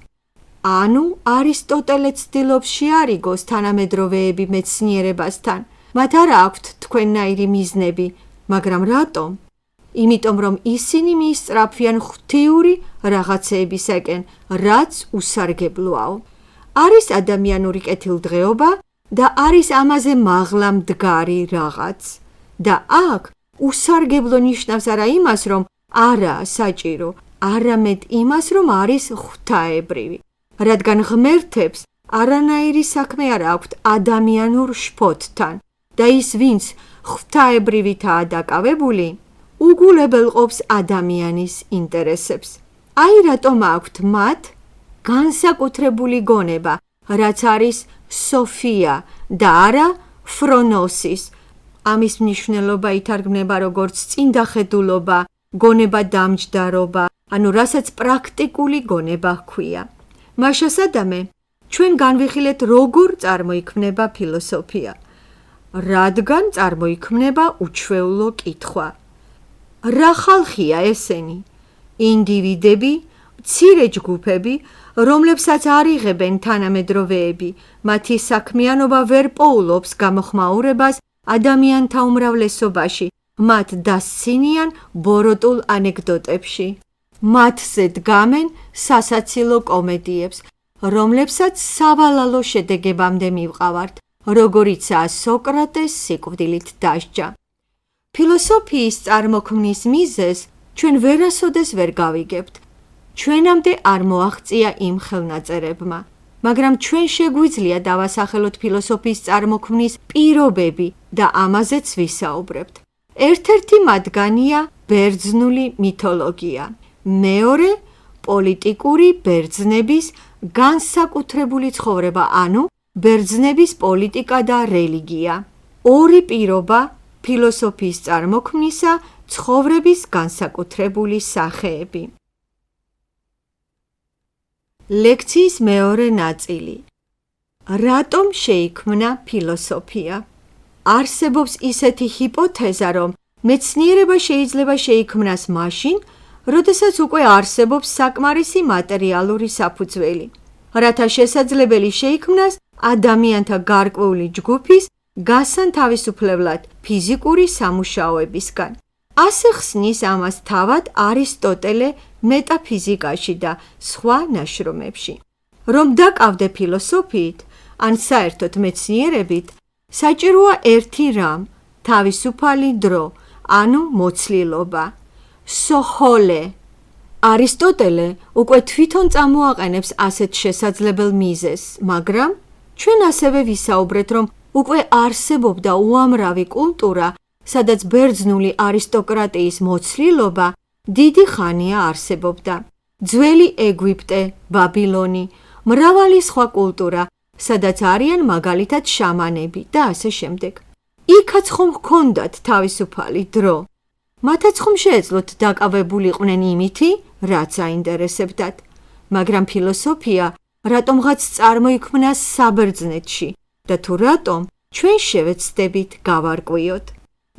ანუ არისტოტელე ცდილობს შეარიგოს თანამედროვეები მეცნიერებასთან. მათ არ აქვთ თქვენნაირი მიზნები, მაგრამ რატომ? იმიტომ რომ ისინი მიისწრაფვიან ღვთიური რაღაცეებისაკენ, რაც უსარგებლოაო. არის ადამიანური კეთილდღეობა და არის ამაზე მაღლა მდგარი რაღაც. და აქ უსარგებლო ნიშნავს არა იმას, რომ არაა საჭირო, არამედ იმას, რომ არის ღვთაებრივი. რადგან ღმერთებს არანაირი საქმე არ აქვთ ადამიანურ შფოთთან და ის, ვინც ღვთაებრივითაა დაკავებული, უგულებელყოფს ადამიანის ინტერესებს. აი რატომ აქვთ მათ განსაკუთრებული გონება, რაც არის სოფია და არა ფრონოსის. ამის მნიშვნელობა ითარგმნება როგორც წინდახედულობა, გონება დამჯდარობა, ანუ რასაც პრაქტიკული გონება ჰქვია. მაშა სადამე, ჩვენ განვიხილეთ, როგორ წარმოიქმნება ფილოსოფია. რადგან წარმოიქმნება უჩვეულო კითხვა. რა ხალხია ესენი? ინდივიდები, მცირე ჯგუფები, რომლებსაც არ იღებენ თანამედროვეები, მათი საქმიანობა ვერ პოულობს გამოხმაურებას ადამიანთა უმრავლესობაში, მათ დასცინიან ბოროტულ ანეკდოტებში. მათზე დგამენ სასაცილო კომედიებს, რომლებსაც სავალალო შედეგებამდე მივყავართ, როგორიცაა სოკრატეს სიკვდილით დასჯა. ფილოსოფიის წარმოქმნის მიზეზს ჩვენ ვერასოდეს ვერ გავიგებთ. ჩვენამდე არ მოაღწია იმ ხელნაწერებმა, მაგრამ ჩვენ შეგვიძლია დავასახელოთ ფილოსოფიის წარმოქმნის პირობები და ამაზეც ვისაუბრებთ. ერთ-ერთი მათგანია ბერძნული მითოლოგია, მეორე პოლიტიკური ბერძნების განსაკუთრებული ცხოვრება, ანუ ბერძნების პოლიტიკა და რელიგია. ორი პირობა ფილოსოფიის წარმოქმნისა, ცხოვრების განსაკუთრებული სახეები. ლექციის მეორე ნაწილი. რატომ შეიქმნა ფილოსოფია? არსებობს ისეთი ჰიპოთეზა, რომ მეცნიერება შეიძლება შეიქმნას მაშინ, როდესაც უკვე არსებობს საკმარისი მატერიალური საფუძველი, რათა შესაძლებელი შეიქმნას ადამიანთა გარკვეული ჯგუფის გასან თავისუფლებლად ფიზიკური სამუშაოებისგან. ასე ხსნის ამას თავად არისტოტელე მეტაფიზიკაში და სხვა ნაშრომებში. რომ დაკავდე ფილოსოფიით, ან საერთოდ მეცნიერებით, საჭიროა ერთი რამ, თავისუფალი დრო, ანუ მოცლილობა. სოჰოლე, არისტოტელე უკვე თვითონ წამოაყენებს ასეთ შესაძლებელ მიზეზს, მაგრამ ჩვენ ასევე ვისაუბრეთ, რომ უკვე არსებობდა უამრავი კულტურა, სადაც ბერძნული არისტოკრატიის მოცლილობა დიდი ხანია არსებობდა. ძველი ეგვიპტე, ბაბილონი, მრავალი სხვა კულტურა, სადაც არიან მაგალითად შამანები და ასე შემდეგ. იქაც ხომ ჰქონდათ თავისუფალი დრო. მათაც ხომ შეეძლოთ დაკავებულიყვნენ იმითი, რაც აინტერესებდათ. მაგრამ ფილოსოფია რატომღაც წარმოიქმნა საბერძნეთში და თუ რატომ ჩვენ შევეცდებით გავარკვიოთ.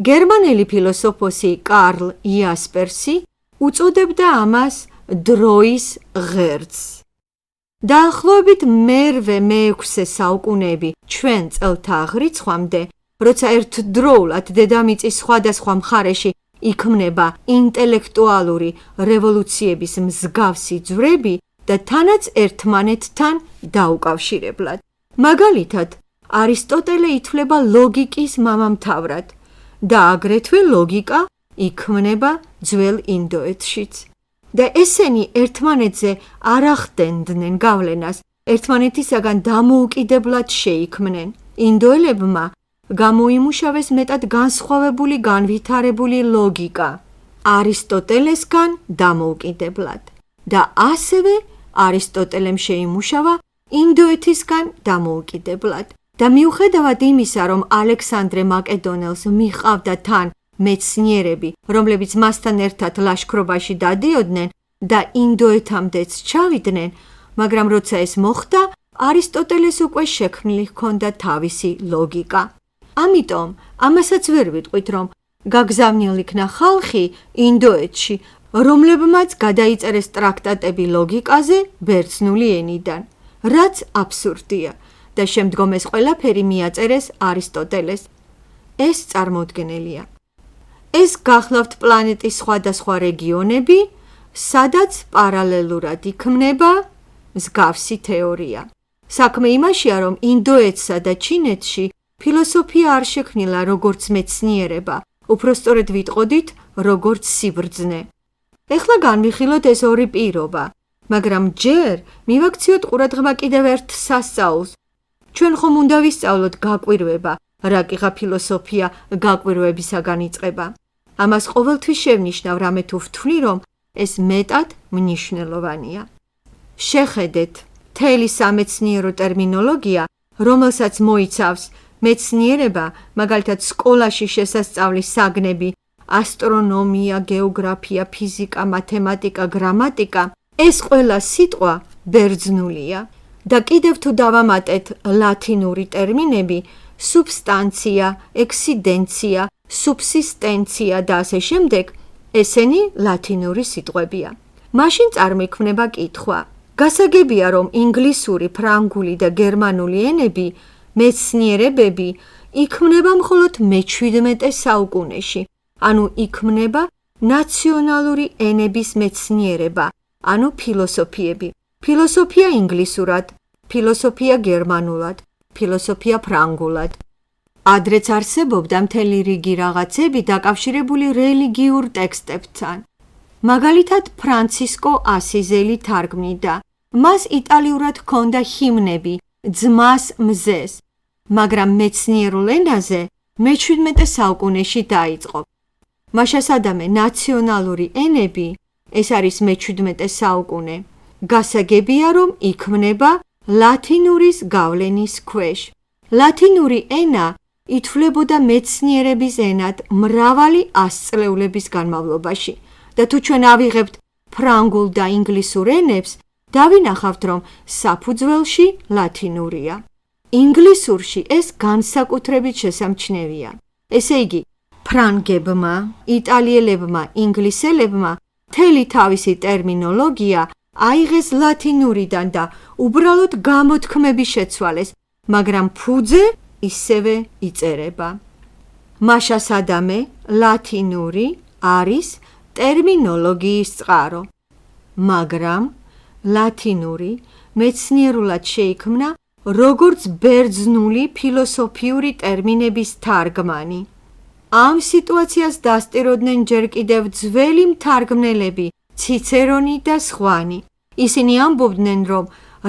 გერმანელი ფილოსოფოსი კარლ იასპერსი უწოდებდა ამას დროის ღერძს. დაახლოებით მე-6 საუკუნეები ჩვენ წელთაღრიცხვამდე, როცა ერთდროულად დედამიწის სხვადასხვა მხარეში იქმნება ინტელექტუალური რევოლუციების მსგავსი ძვრები და თანაც ერთმანეთთან დაუკავშირებლად. მაგალითად, არისტოტელე ითვლება ლოგიკის მამამთავრად და აგრეთვე ლოგიკა იქმნება ძველ ინდოეთშიც. და ესენი ერთმანეთზე არ ახდენდნენ გავლენას, ერთმანეთისაგან დამოუკიდებლად შეიქმნენ. ინდოელებმა გამოიმუშავეს მეტად განსხვავებული განვითარებული ლოგიკა არისტოტელესგან დამოუკიდებლად და ასევე არისტოტელემ შეიმუშავა ინდოეთისგან დამოუკიდებლად. და მიუხედავად იმისა, რომ ალექსანდრე მაკედონელს მიჰყავდა თან მეცნიერები, რომლებიც მასთან ერთად ლაშქრობაში დადიოდნენ და ინდოეთამდეც ჩავიდნენ, მაგრამ როცა ეს მოხდა, არისტოტელეს უკვე შექმნილი ჰქონდა თავისი ლოგიკა. ამიტომ ამასაც ვერ ვიტყვით, რომ გაგზავნილ იქნა ხალხი ინდოეთში, რომლებმაც გადაიწერეს ტრაქტატები ლოგიკაზე ბერძნული ენიდან, რაც აბსურდია და შემდგომ ეს ყველაფერი მიაწერეს არისტოტელეს. ეს წარმოუდგენელია. ეს გახლავთ პლანეტის სხვადასხვა რეგიონები, სადაც პარალელურად იქმნება მსგავსი თეორია. საქმე იმაშია, რომ ინდოეთსა და ჩინეთში ფილოსოფია არ შექმნილა როგორც მეცნიერება, უпростоრედ ვიტყოდით, როგორც სიბრძნე. ეხლა განვიხილოთ ეს ორი პირობა, მაგრამ ჯერ მივაქციოთ ყურადღება კიდევ ერთ სასწაულს. ჩვენ ხომ უნდა ვისწავლოთ გაკვირვება, რა კიღა ფილოსოფია გაკვირვებისაგან იწყება. ამას ყოველთვის შევნიშნავ, რამე თუ ვთვლი, რომ ეს მეტად მნიშვნელოვანია. შეხედეთ, მთელი სამეცნიერო ტერმინოლოგია, რომელსაც მოიცავს მეცნიერება, მაგალითად სკოლაში შესასწავლის საგნები, ასტრონომია, გეოგრაფია, ფიზიკა, მათემატიკა, გრამატიკა, ეს ყველა სიტყვა ბერძნულია. და კიდევ თუ დავამატეთ ლათინური ტერმინები, სუბსტანცია, ექსიდენცია, სუბსისტენცია და ასე შემდეგ, ესენი ლათინური სიტყვებია. მაშინ წარმოიქმნება კითხვა. გასაგებია, რომ ინგლისური, ფრანგული და გერმანული ენები, მეცნიერებები იქმნება მხოლოდ მე-17 საუკუნეში, ანუ იქმნება ნაციონალური ენების მეცნიერება, ანუ ფილოსოფიები. ფილოსოფია ინგლისურად, ფილოსოფია გერმანულად, ფილოსოფია ფრანგულად. ადრეც არსებობდა მთელი რიგი რაღაცები დაკავშირებული რელიგიურ ტექსტებთან. მაგალითად, ფრანცისკო ასიზელი თარგმნიდა. მას იტალიურად ჰქონდა ჰიმნები ძმას მზეს, მაგრამ მეცნიერულ ენაზე მე-17 საუკუნეში დაიწყო. მაშასადამე ნაციონალური ენები, ეს არის მე-17 საუკუნე, გასაგებია, რომ იქმნება ლათინურის გავლენის ქვეშ. ლათინური ენა ითვლებოდა მეცნიერების ენად მრავალი ასწლეულების განმავლობაში და თუ ჩვენ ავიღებთ ფრანგულ და ინგლისურ ენებს, დავინახავთ, რომ საფუძველში ლათინურია. ინგლისურში ეს განსაკუთრებით შესამჩნევია. ესე იგი, ფრანგებმა, იტალიელებმა, ინგლისელებმა მთელი თავისი ტერმინოლოგია აიღეს ლათინურიდან და უბრალოდ გამოთქმები შეცვალეს, მაგრამ ფუძე ისევე იწერება. მაშასადამე ლათინური არის ტერმინოლოგიის წყარო, მაგრამ ლათინური მეცნიერულად შეიქმნა როგორც ბერძნული ფილოსოფიური ტერმინების თარგმანი. ამ სიტუაციას დასტიროდნენ ჯერ კიდევ ძველი მთარგმნელები ციცერონი და სხვანი. ისინი ამბობდნენ, რომ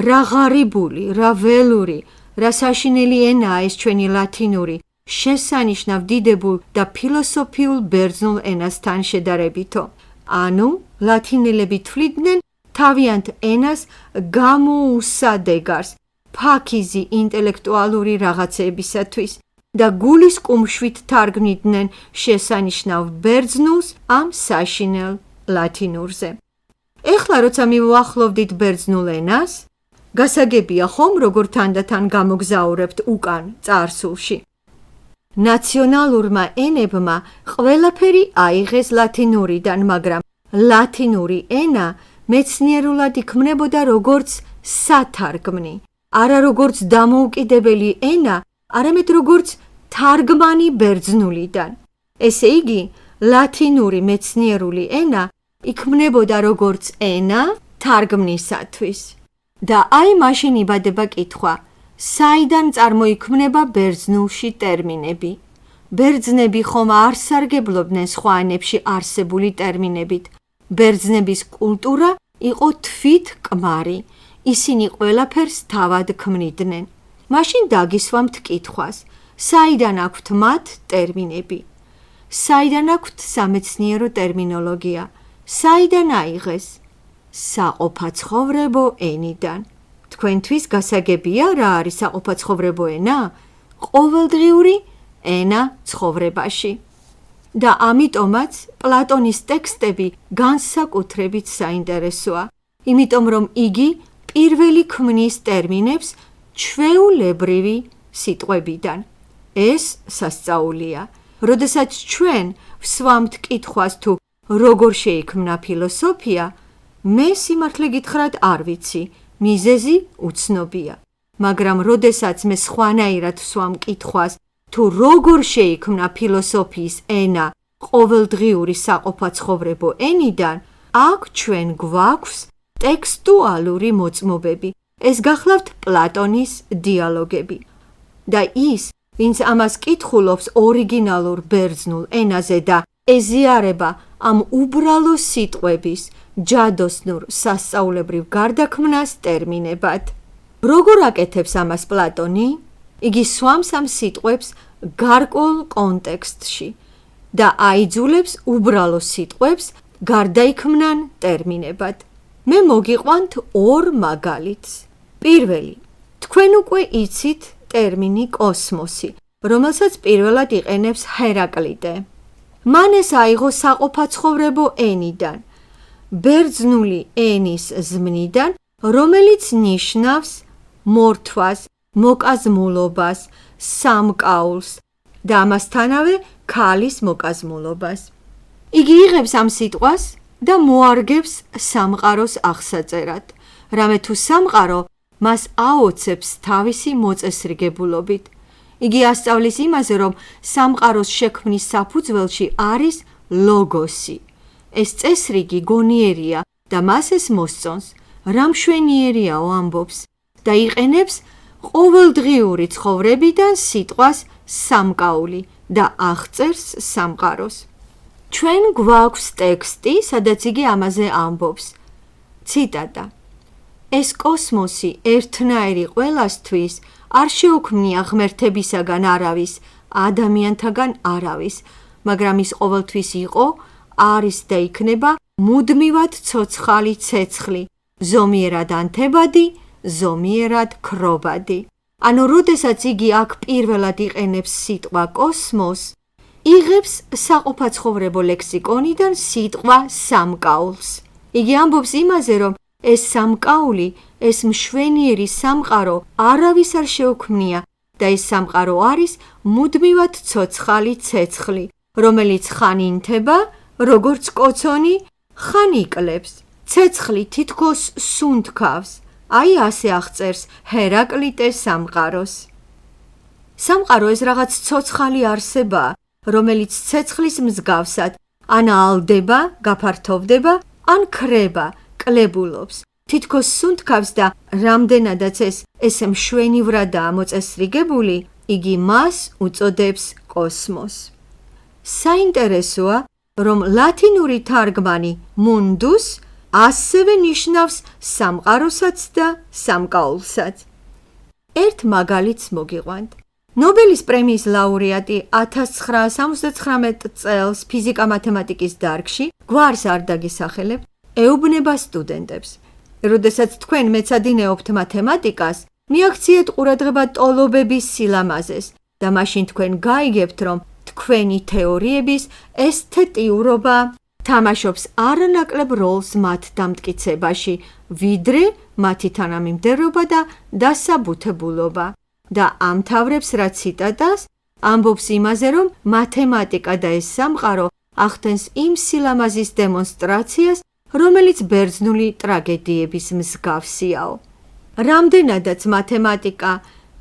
რა ღარიბული, რა ველური, რა საშინელი ენაა ეს ჩვენი ლათინური, შესანიშნავ დიდებულ და ფილოსოფიულ ბერძნულ ენასთან შედარებითო. ანუ, ლათინელები თვლიდნენ თავიანთ ენას გამოუსადეგარს ფაქიზი ინტელექტუალური რაღაცეებისათვის და გულის კუმშვით თარგმნიდნენ შესანიშნავ ბერძნულს ამ საშინელ ლათინურზე. ეხლა როცა მივუახლოვდით ბერძნულ ენას, გასაგებია ხომ როგორ თანდათან გამოგზაურებთ უკან წარსულში. ნაციონალურმა ენებმა ყველაფერი აიღეს ლათინურიდან, მაგრამ ლათინური ენა მეცნიერულად იქმნებოდა როგორც სათარგმნი, არა როგორც დამოუკიდებელი ენა, არამედ როგორც თარგმანი ბერძნულიდან. ესე იგი, ლათინური მეცნიერული ენა იქმნებოდა როგორც ენა თარგმნისათვის. და აი მაშინ იბადება კითხვა, საიდან წარმოიქმნება ბერძნულში ტერმინები? ბერძნები ხომ არ სარგებლობდნენ სხვა ენებში არსებული ტერმინებით. ბერძნების კულტურა იყო თვითკმარი, ისინი ყველაფერს თავად ქმნიდნენ. მაშინ დაგისვამთ კითხვას, საიდან აქვთ მათ ტერმინები? საიდან აქვთ სამეცნიერო ტერმინოლოგია? საიდან აიღეს? საყოფაცხოვრებო ენიდან. თქვენთვის გასაგებია რა არის საყოფაცხოვრებო ენა? ყოველდღიური ენა ცხოვრებაში. და ამიტომაც პლატონის ტექსტები განსაკუთრებით საინტერესოა, იმიტომ რომ იგი პირველი ქმნის ტერმინებს ჩვეულებრივი სიტყვებიდან. ეს სასწაულია. როდესაც ჩვენ ვსვამთ კითხვას თუ როგორ შეიქმნა ფილოსოფია, მე სიმართლე გითხრათ არ ვიცი, მიზეზი უცნობია. მაგრამ როდესაც მე სხვანაირად ვსვამ კითხვას თუ როგორ შეიქმნა ფილოსოფიის ენა ყოველდღიური საყოფაცხოვრებო ენიდან, აქ ჩვენ გვაქვს ტექსტუალური მოწმობები. ეს გახლავთ პლატონის დიალოგები. და ის, ვინც ამას კითხულობს ორიგინალურ ბერძნულ ენაზე და ეზიარება ამ უბრალო სიტყვების ჯადოსნურ სასწაულებრივ გარდაქმნას ტერმინებად. როგორ აკეთებს ამას პლატონი? იგი სვამს ამ სიტყვებს გარკვეულ კონტექსტში და აიძულებს უბრალო სიტყვებს გარდაიქმნან ტერმინებად. მე მოგიყვანთ ორ მაგალითს. პირველი, თქვენ უკვე იცით ტერმინი კოსმოსი, რომელსაც პირველად იყენებს ჰერაკლიდე. მან ეს აიღო საყოფაცხოვრებო ენიდან, ბერძნული ენის ზმნიდან, რომელიც ნიშნავს მორთვას, მოკაზმულობას, სამკაულს და ამასთანავე ქალის მოკაზმულობას. იგი იღებს ამ სიტყვას და მოარგებს სამყაროს აღსაწერად, რამე თუ სამყარო მას აოცებს თავისი მოწესრიგებულობით. იგი ასწავლის იმაზე, რომ სამყაროს შექმნის საფუძველში არის ლოგოსი. ეს წესრიგი გონიერია და მას ეს მოსწონს, რა მშვენიერიაო ამბობს და იყენებს ყოველდღიური ცხოვრებიდან სიტყვას სამკაული და აღწერს სამყაროს. ჩვენ გვაქვს ტექსტი, სადაც იგი ამაზე ამბობს. ციტატა: ეს კოსმოსი ერთნაირი ყველასთვის არ შეუქმნია ღმერთებისაგან არავის, ადამიანთაგან არავის, მაგრამ ის ყოველთვის იყო, არის და იქნება მუდმივად ცოცხალი ცეცხლი, ზომიერად ანთებადი, ზომიერად ქრობადი. ანუ როდესაც იგი აქ პირველად იყენებს სიტყვა კოსმოს, იღებს საყოფაცხოვრებო ლექსიკონიდან სიტყვა სამკაულს. იგი ამბობს იმაზე, რომ ეს სამკაული, ეს მშვენიერი სამყარო არავის არ შეუქმნია და ეს სამყარო არის მუდმივად ცოცხალი ცეცხლი, რომელიც ხან ინთება, როგორც კოცონი, ხან იკლებს. ცეცხლი თითქოს სუნთქავს. აი ასე აღწერს ჰერაკლიტე სამყაროს. სამყარო ეს რაღაც ცოცხალი არსებაა, რომელიც ცეცხლის მსგავსად ან ალდება, გაფართოვდება, ან ქრება, კლებულობს. თითქოს სუნთქავს და რამდენადაც ეს ესე მშვენივრადაა მოწესრიგებული, იგი მას უწოდებს კოსმოსს. საინტერესოა, რომ ლათინური თარგმანი mundus ასევე ნიშნავს სამყაროსაც და სამკაულსაც. ერთ მაგალითს მოგიყვანთ. ნობელის პრემიის ლაურეატი 1979 წელს ფიზიკა-მათემატიკის დარგში გვარს არ დაგისახელებ, ეუბნება სტუდენტებს. როდესაც თქვენ მეცადინეობთ მათემატიკას, მიაქციეთ ყურადღება ტოლობების სილამაზეს და მაშინ თქვენ გაიგებთ, რომ თქვენი თეორიების ესთეტიურობა თამაშობს არანაკლებ როლს მათ დამტკიცებაში, ვიდრე მათი თანამიმდევრობა და დასაბუთებულობა. და ამთავრებს რა ციტატას, ამბობს იმაზე, რომ მათემატიკა და ეს სამყარო ახდენს იმ სილამაზის დემონსტრაციას, რომელიც ბერძნული ტრაგედიების მსგავსიაო. რამდენადაც მათემატიკა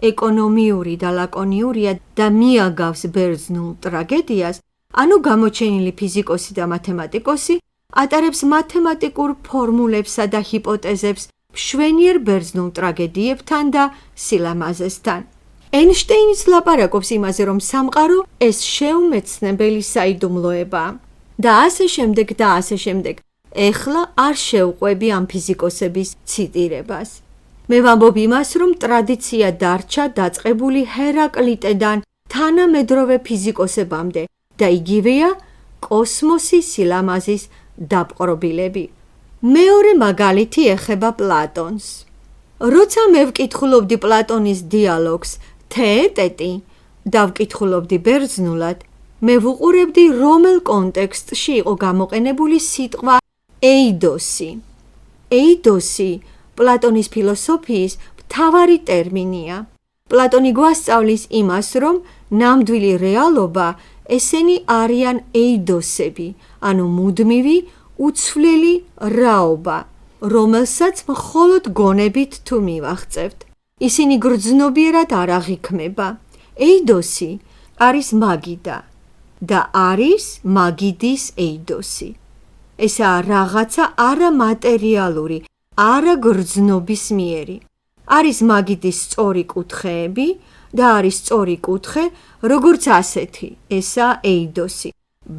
ეკონომიური და ლაკონიურია და მიაგავს ბერძნულ ტრაგედიას, ანუ გამოჩენილი ფიზიკოსი და მათემატიკოსი ატარებს მათემატიკურ ფორმულებსა და ჰიპოთეზებს მშვენიერ ბერძნულ ტრაგედიებთან და სილამაზესთან. ეინშტეინიც ლაპარაკობს იმაზე, რომ სამყარო ეს შეუმეცნებელი საიდუმლოებაა. და ასე შემდეგ და ასე შემდეგ. ეხლა არ შევყვები ამ ფიზიკოსების ციტირებას. მე ვამბობ იმას, რომ ტრადიცია დარჩა დაწყებული ჰერაკლიტედან თანამედროვე ფიზიკოსებამდე და იგივეა კოსმოსის სილამაზის დაპყრობილები. მეორე მაგალითი ეხება პლატონს. როცა მე ვკითხულობდი პლატონის დიალოგს თეეტეტი და ვკითხულობდი ბერძნულად, მე ვუყურებდი რომელ კონტექსტში იყო გამოყენებული სიტყვა ეიდოსი. ეიდოსი პლატონის ფილოსოფიის მთავარი ტერმინია. პლატონი გვასწავლის იმას, რომ ნამდვილი რეალობა ესენი არიან ეიდოსები, ანუ მუდმივი უცვლელი რაობა, რომელსაც მხოლოდ გონებით თუ მივაღწევთ. ისინი გრძნობიერად არ აღიქმება. ეიდოსი არის მაგიდა და არის მაგიდის ეიდოსი. ესაა რაღაცა არამატერიალური, არაგრძნობისმიერი. არის მაგიდის სწორი კუთხეები და არის სწორი კუთხე, როგორც ასეთი, ესაა ეიდოსი.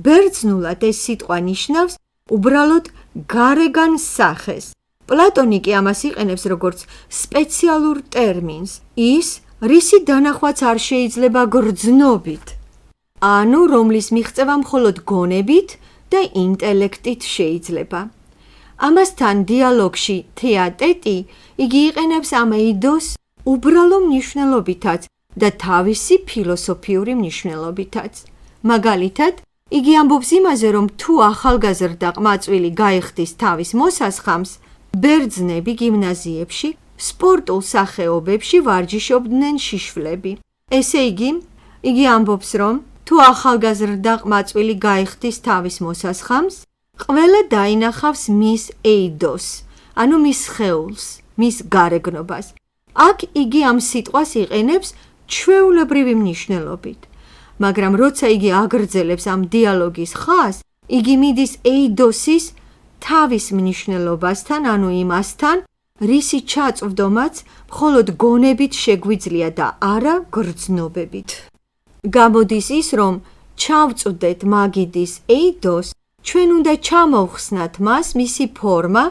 ბერძნულად ეს სიტყვა ნიშნავს უბრალოდ გარეგან სახეს. პლატონი კი ამას იყენებს როგორც სპეციალურ ტერმინს, ის, რისი დანახვაც არ შეიძლება გრძნობით, ანუ რომლის მიღწევა მხოლოდ გონებით და ინტელექტით შეიძლება. ამასთან დიალოგში თეატეტი იგი იყენებს ამ ეიდოს უბრალო მნიშვნელობითაც და თავისი ფილოსოფიური მნიშვნელობითაც. მაგალითად, იგი ამბობს იმაზე, რომ თუ ახალგაზრდა ყმაწვილი გაიხდის თავის მოსასხამს, ბერძნები გიმნაზიებში, სპორტულ სახეობებში ვარჯიშობდნენ შიშვლები. ესე იგი ამბობს, რომ თუ ახალგაზრდა ყმაწვილი გაიხდის თავის მოსასხამს, ყველა დაინახავს მის ეიდოს, ანუ მის სხეულს, მის გარეგნობას. აქ იგი ამ სიტყვას იყენებს ჩვეულებრივი მნიშვნელობით. მაგრამ როცა იგი აგრძელებს ამ დიალოგის ხაზს, იგი მიდის ეიდოსის თავის მნიშვნელობასთან, ანუ იმასთან, რისი ჩაწვდომაც მხოლოდ გონებით შეგვიძლია და არა გრძნობებით. გამოდის ის, რომ ჩავწვდეთ მაგიდის ეიდოს, ჩვენ უნდა ჩამოვხსნათ მას მისი ფორმა,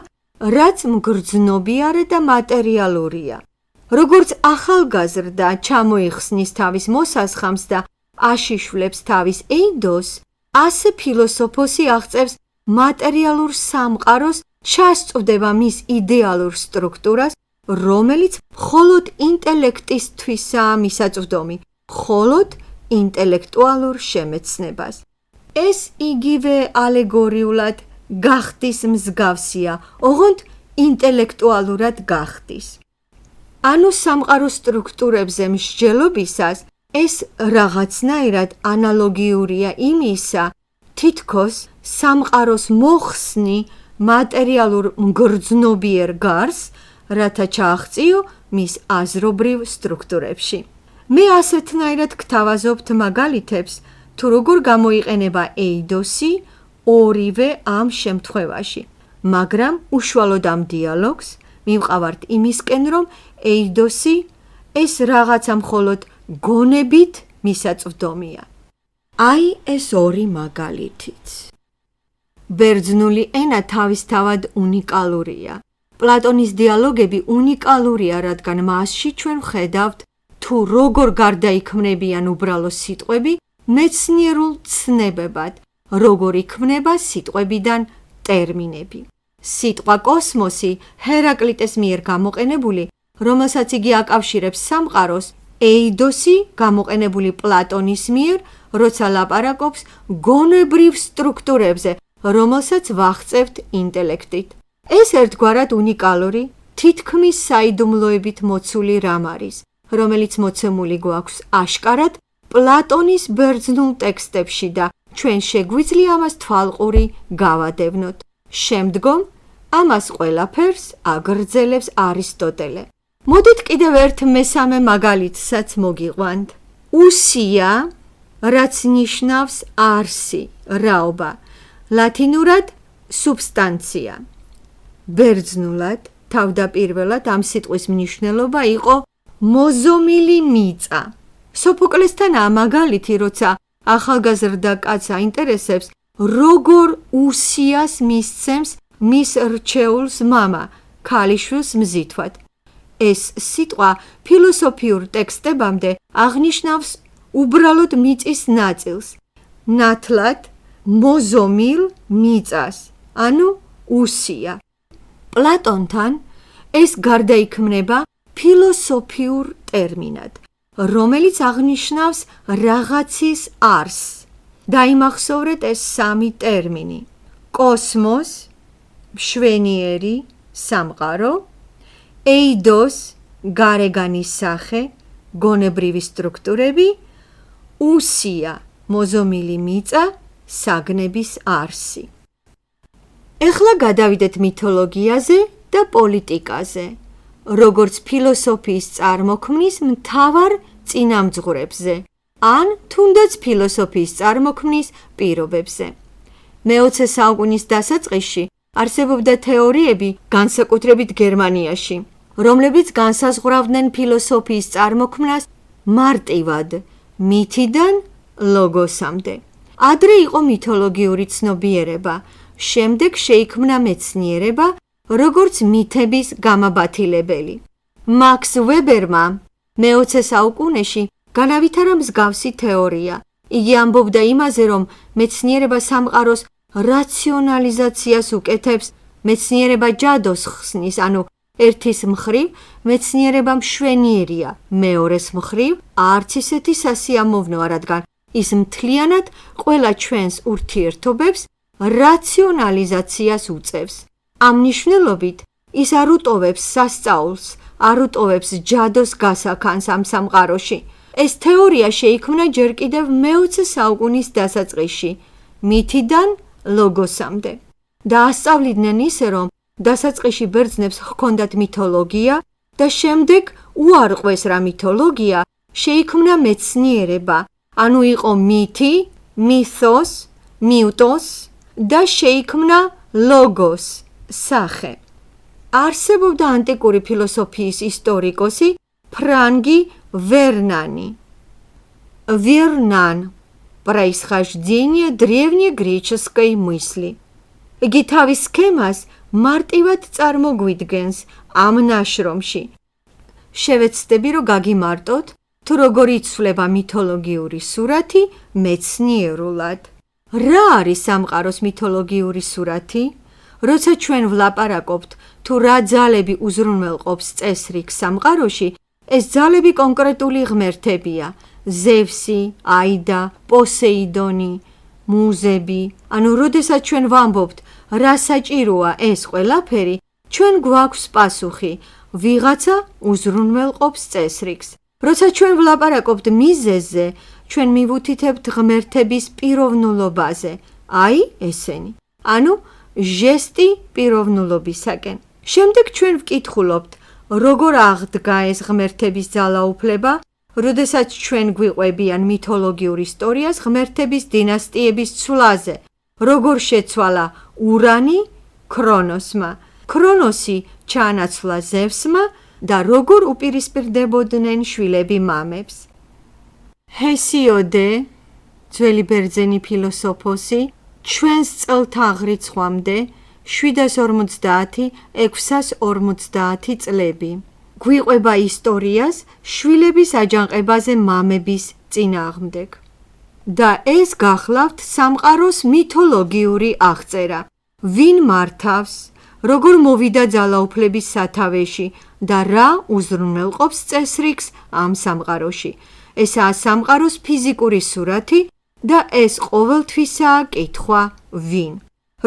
რაც მგრძნობიარე და მატერიალურია. როგორც ახალგაზრდა ჩამოიხსნის თავის მოსასხამს და აშიშვლებს თავის ეიდოს, ასე ფილოსოფოსი აღწევს მატერიალურ სამყაროს ჩასწვდება მის იდეალურ სტრუქტურას, რომელიც მხოლოდ ინტელექტისთვისაა მისაწვდომი, მხოლოდ ინტელექტუალურ შემეცნებას. ეს იგივე ალეგორიულად გახდის მსგავსია, ოღონდ ინტელექტუალურად გახდის. ანუ სამყაროს სტრუქტურებზე მსჯელობისას ეს რაღაცნაირად ანალოგიურია იმისა, თითქოს სამყაროს მოხსნი მატერიალურ მგრძნობიერ გარს, რათა ჩააღწიო მის აზრობრივ სტრუქტურებში. მე ასეთნაირად გთავაზობთ მაგალითებს, თუ როგორ გამოიყენება ეიდოსი ორივე ამ შემთხვევაში, მაგრამ უშუალოდ ამ დიალოგს მივყავართ იმისკენ, რომ ეიდოსი ეს რაღაცა მხოლოდ გონებით მისაწვდომია. აი ეს ორი მაგალითიც. ბერძნული ენა თავისთავად უნიკალურია. პლატონის დიალოგები უნიკალურია, რადგან მასში ჩვენ ვხედავთ თუ როგორ გარდაიქმნებიან უბრალო სიტყვები მეცნიერულ ცნებებად, როგორ იქმნება სიტყვებიდან ტერმინები. სიტყვა კოსმოსი ჰერაკლიტეს მიერ გამოყენებული, რომელსაც იგი აკავშირებს სამყაროს, ეიდოსი გამოყენებული პლატონის მიერ, როცა ლაპარაკობს გონებრივ სტრუქტურებზე, რომელსაც ვახწევთ ინტელექტით. ეს ერთგვარად უნიკალური, თითქმის საიდუმლოებით მოცული რამ არის, რომელიც მოცემული გვაქვს აშკარად პლატონის ბერძნულ ტექსტებში და ჩვენ შეგვიძლია ამას თვალყური გავადევნოთ. შემდგომ ამას ყველაფერს აგრძელებს არისტოტელე. მოდით კიდევ ერთ მესამე მაგალითსაც მოგიყვანთ. უსია, რაც ნიშნავს არსი, რაობა, ლათინურად substantia. ბერძნულად თავდაპირველად ამ სიტყვის მნიშვნელობა იყო მოზომილი მიწა. სოფოკლესთან ამ მაგალითი, როცა ახალგაზრდა კაცს აინტერესებს, როგორ უსიას მისცემს მის რჩეულს მამა, ქალიშვილს მზითვად. ეს სიტყვა ფილოსოფიურ ტექსტებამდე აღნიშნავს უბრალოდ მიწის ნაწილს, ნათლად მოზომილ მიწას, ანუ უსია. პლატონთან ეს გარდაიქმნება ფილოსოფიურ ტერმინად, რომელიც აღნიშნავს რაღაცის არსს. დაიმახსოვრეთ ეს სამი ტერმინი: კოსმოს, მშვენიერი, სამყარო, ეიდოს, გარეგანის სახე, გონებრივი სტრუქტურები, უსია, მოზომილი მიწა, საგნების არსი. ეხლა გადავიდეთ მითოლოგიაზე და პოლიტიკაზე, როგორც ფილოსოფიის წარმოქმნის მთავარ წინამძღვრებზე, ან თუნდაც ფილოსოფიის წარმოქმნის პირობებზე. მე-20 საუკუნის დასაწყისში არსებობდა თეორიები, განსაკუთრებით გერმანიაში, რომლებიც განსაზღვრავდნენ ფილოსოფიის წარმოქმნას მარტივად, მითიდან ლოგოსამდე. ადრე იყო მითოლოგიური ცნობიერება, შემდეგ შეიქმნა მეცნიერება, როგორც მითების გამაბათილებელი. მაქს ვებერმა მე-20 საუკუნეში განავითარა მსგავსი თეორია. იგი ამბობდა იმაზე, რომ მეცნიერება სამყაროს რაციონალიზაციას უკეთებს, მეცნიერება ჯადოს ხსნის, ანუ ერთის მხრივ მეცნიერება მშვენიერია, მეორეს მხრივ არც ისეთი სასიამოვნოა, რადგან ის მთლიანად ყველა ჩვენს ურთიერთობებს რაციონალიზაციას უწევს. ამ მნიშვნელობით ის არ უტოვებს სასწაულს, არ უტოვებს ჯადოს გასაქანს ამ სამყაროში. ეს თეორია შეიქმნა ჯერ კიდევ მე-20 საუკუნის დასაწყისში, მითიდან ლოგოსამდე. დაასწავლიდნენ ისე, რომ დასაწყისში ბერძნებს ჰქონდათ მითოლოგია და შემდეგ უარყვეს რა მითოლოგია, შეიქმნა მეცნიერება, ანუ იყო მითი, მითოს, მიუტოს და შეიქმნა ლოგოს, სახე. არსებობდა ანტიკური ფილოსოფიის ისტორიკოსი ფრანგი Вернани. Вернан. Происхождение древнегреческой мысли. იგი თავის სქემას მარტივად წარმოგვიდგენს ამ ნაშრომში. შევეცდები, რომ გაგიმარტოთ, თუ როგორ იცვლება მითოლოგიური სურათი მეცნიერულად. რა არის სამყაროს მითოლოგიური სურათი? როცა ჩვენ ვლაპარაკობთ, თუ რა ძალები უზრუნველყოფს წესრიგს სამყაროში, ეს ძალები კონკრეტული ღმერთებია: ზევსი, აიდა, პოსეიდონი, მუზები. ანუ, როდესაც ჩვენ ვამბობთ, რა საჭიროა ეს ყველაფერი, ჩვენ გვაქვს პასუხი: ვიღაცა უზრუნველყოფს წესრიგს. როცა ჩვენ ვლაპარაკობთ მიზეზზე, ჩვენ მივუთითებთ ღმერთების პიროვნულობაზე, აი ესენი. ანუ, ჟესტი პიროვნულობისაკენ. შემდეგ ჩვენ ვკითხულობთ, როგორ აღდგა ეს ღმერთების ძალაუფლება, როდესაც ჩვენ გვიყვებიან მითოლოგიურ ისტორიას ღმერთების დინასტიების ცვლაზე, როგორ შეცვალა ურანი ქრონოსმა, ქრონოსი ჩაანაცვლა ზევსმა და როგორ უპირისპირდებოდნენ შვილები მამებს. ჰესიოდე, ძველი ბერძენი ფილოსოფოსი, ჩვენს წელთაღრიცხვამდე 750-650 წლები. გვიყვება ისტორიას შვილების აჯანყებაზე მამების წინააღმდეგ. და ეს გახლავთ სამყაროს მითოლოგიური აღწერა. ვინ მართავს, როგორ მოვიდა ძალაუფლების სათავეში და რა უზრუნველყოფს წესრიგს ამ სამყაროში. ესაა სამყაროს ფიზიკური სურათი და ეს ყოველთვისაა კითხვა ვინ.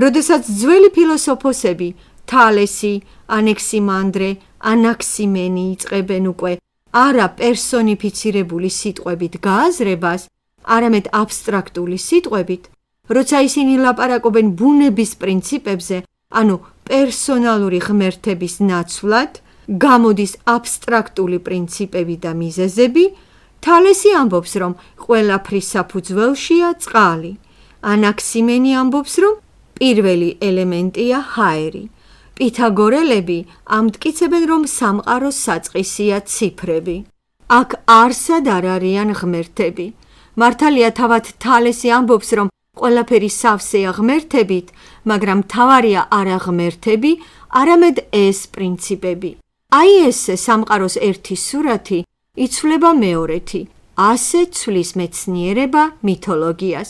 როდესაც ძველი ფილოსოფოსები თალესი, ანაქსიმანდრე, ანაქსიმენი იწყებენ უკვე არა პერსონიფიცირებული სიტყვებით გააზრებას, არამედ აბსტრაქტული სიტყვებით, როცა ისინი ლაპარაკობენ ბუნების პრინციპებზე, ანუ პერსონალური ღმერთების ნაცვლად, გამოდის აბსტრაქტული პრინციპები და მიზეზები, თალესი ამბობს, რომ ყველაფრის საფუძველშია წყალი. ანაქსიმენი ამბობს, რომ პირველი ელემენტია ჰაერი. პითაგორელები ამტკიცებენ, რომ სამყაროს საწყისია ციფრები. აქ არსად არ არიან ღმერთები. მართალია თავად თალესი ამბობს, რომ ყველაფერი სავსეა ღმერთებით, მაგრამ მთავარია არა ღმერთები, არამედ ეს პრინციპები. აი ესე სამყაროს ერთი სურათი იცვლება მეორეთი. ასე ცვლის მეცნიერება მითოლოგიას.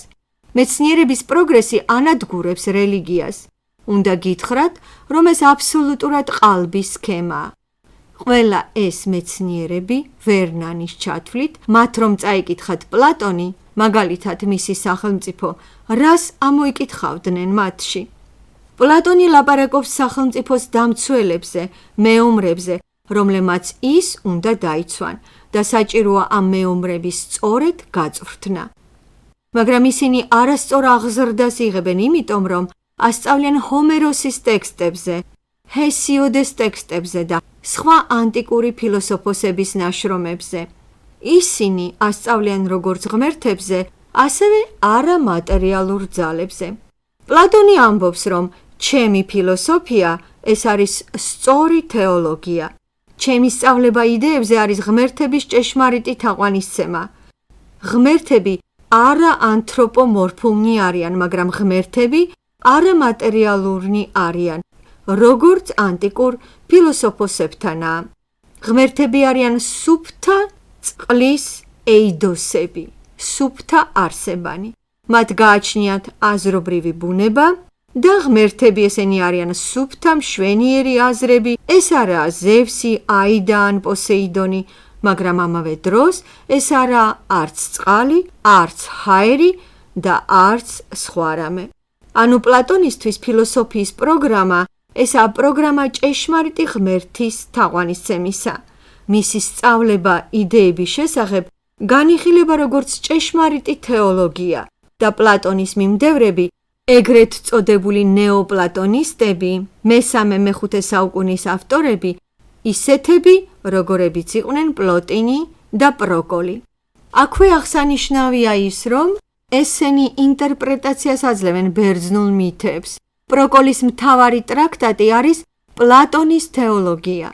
მეცნიერების პროგრესი ანადგურებს რელიგიას. უნდა გითხრათ, რომ ეს აბსოლუტურად ყალბის სქემაა. ყველა ეს მეცნიერები ვერნანის ჩათვლით, მათ რომ წაიკითხათ პლატონი, მაგალითად მისი სახელმწიფო, რას ამოიკითხავდნენ მათში. პლატონი ლაპარაკობს სახელმწიფოს დამცველებზე, მეომრებზე, რომლებმაც ის უნდა დაიცვან და საჭიროა ამ მეომრების სწორედ გაწვრთნა. მაგრამ ისინი არასწორ აღზრდას იღებენ იმიტომ, რომ ასწავლიან ჰომეროსის ტექსტებზე, ჰესიოდეს ტექსტებზე და სხვა ანტიკური ფილოსოფოსების ნაშრომებზე. ისინი ასწავლიან როგორც ღმერთებზე, ასევე არამატერიალურ ძალებზე. პლატონი ამბობს, რომ ჩემი ფილოსოფია ეს არის სწორი თეოლოგია. ჩემი სწავლება იდეებზე არის ღმერთების ჭეშმარიტი თაყვანისცემა. ღმერთები არა ანთროპომორფულნი არიან, მაგრამ ღმერთები არამატერიალურნი არიან, როგორც ანტიკურ ფილოსოფოსებთანაა. ღმერთები არიან სუფთა წყლის ეიდოსები, სუფთა არსებანი. მათ გააჩნიათ აზრობრივი ბუნება და ღმერთები ესენი არიან სუფთა მშვენიერი აზრები, ეს არაა ზევსი, აიდა ან პოსეიდონი, მაგრამ ამავე დროს ეს არაა არც წყალი, არც ჰაერი და არც სხვა რამე. ანუ პლატონისთვის ფილოსოფიის პროგრამა ესაა პროგრამა ჭეშმარიტი ღმერთის თაყვანისცემისა. მისი სწავლება იდეების შესახებ განიხილება როგორც ჭეშმარიტი თეოლოგია და პლატონის მიმდევრები, ეგრეთ წოდებული ნეოპლატონისტები, მესამე-მეხუთე საუკუნის ავტორები, ისეთები, როგორებიც იყვნენ პლოტინი და პროკოლი. აქვე აღსანიშნავია ის, რომ ესენი ინტერპრეტაციას აძლევენ ბერძნულ მითებს. პროკოლის მთავარი ტრაქტატი არის პლატონის თეოლოგია.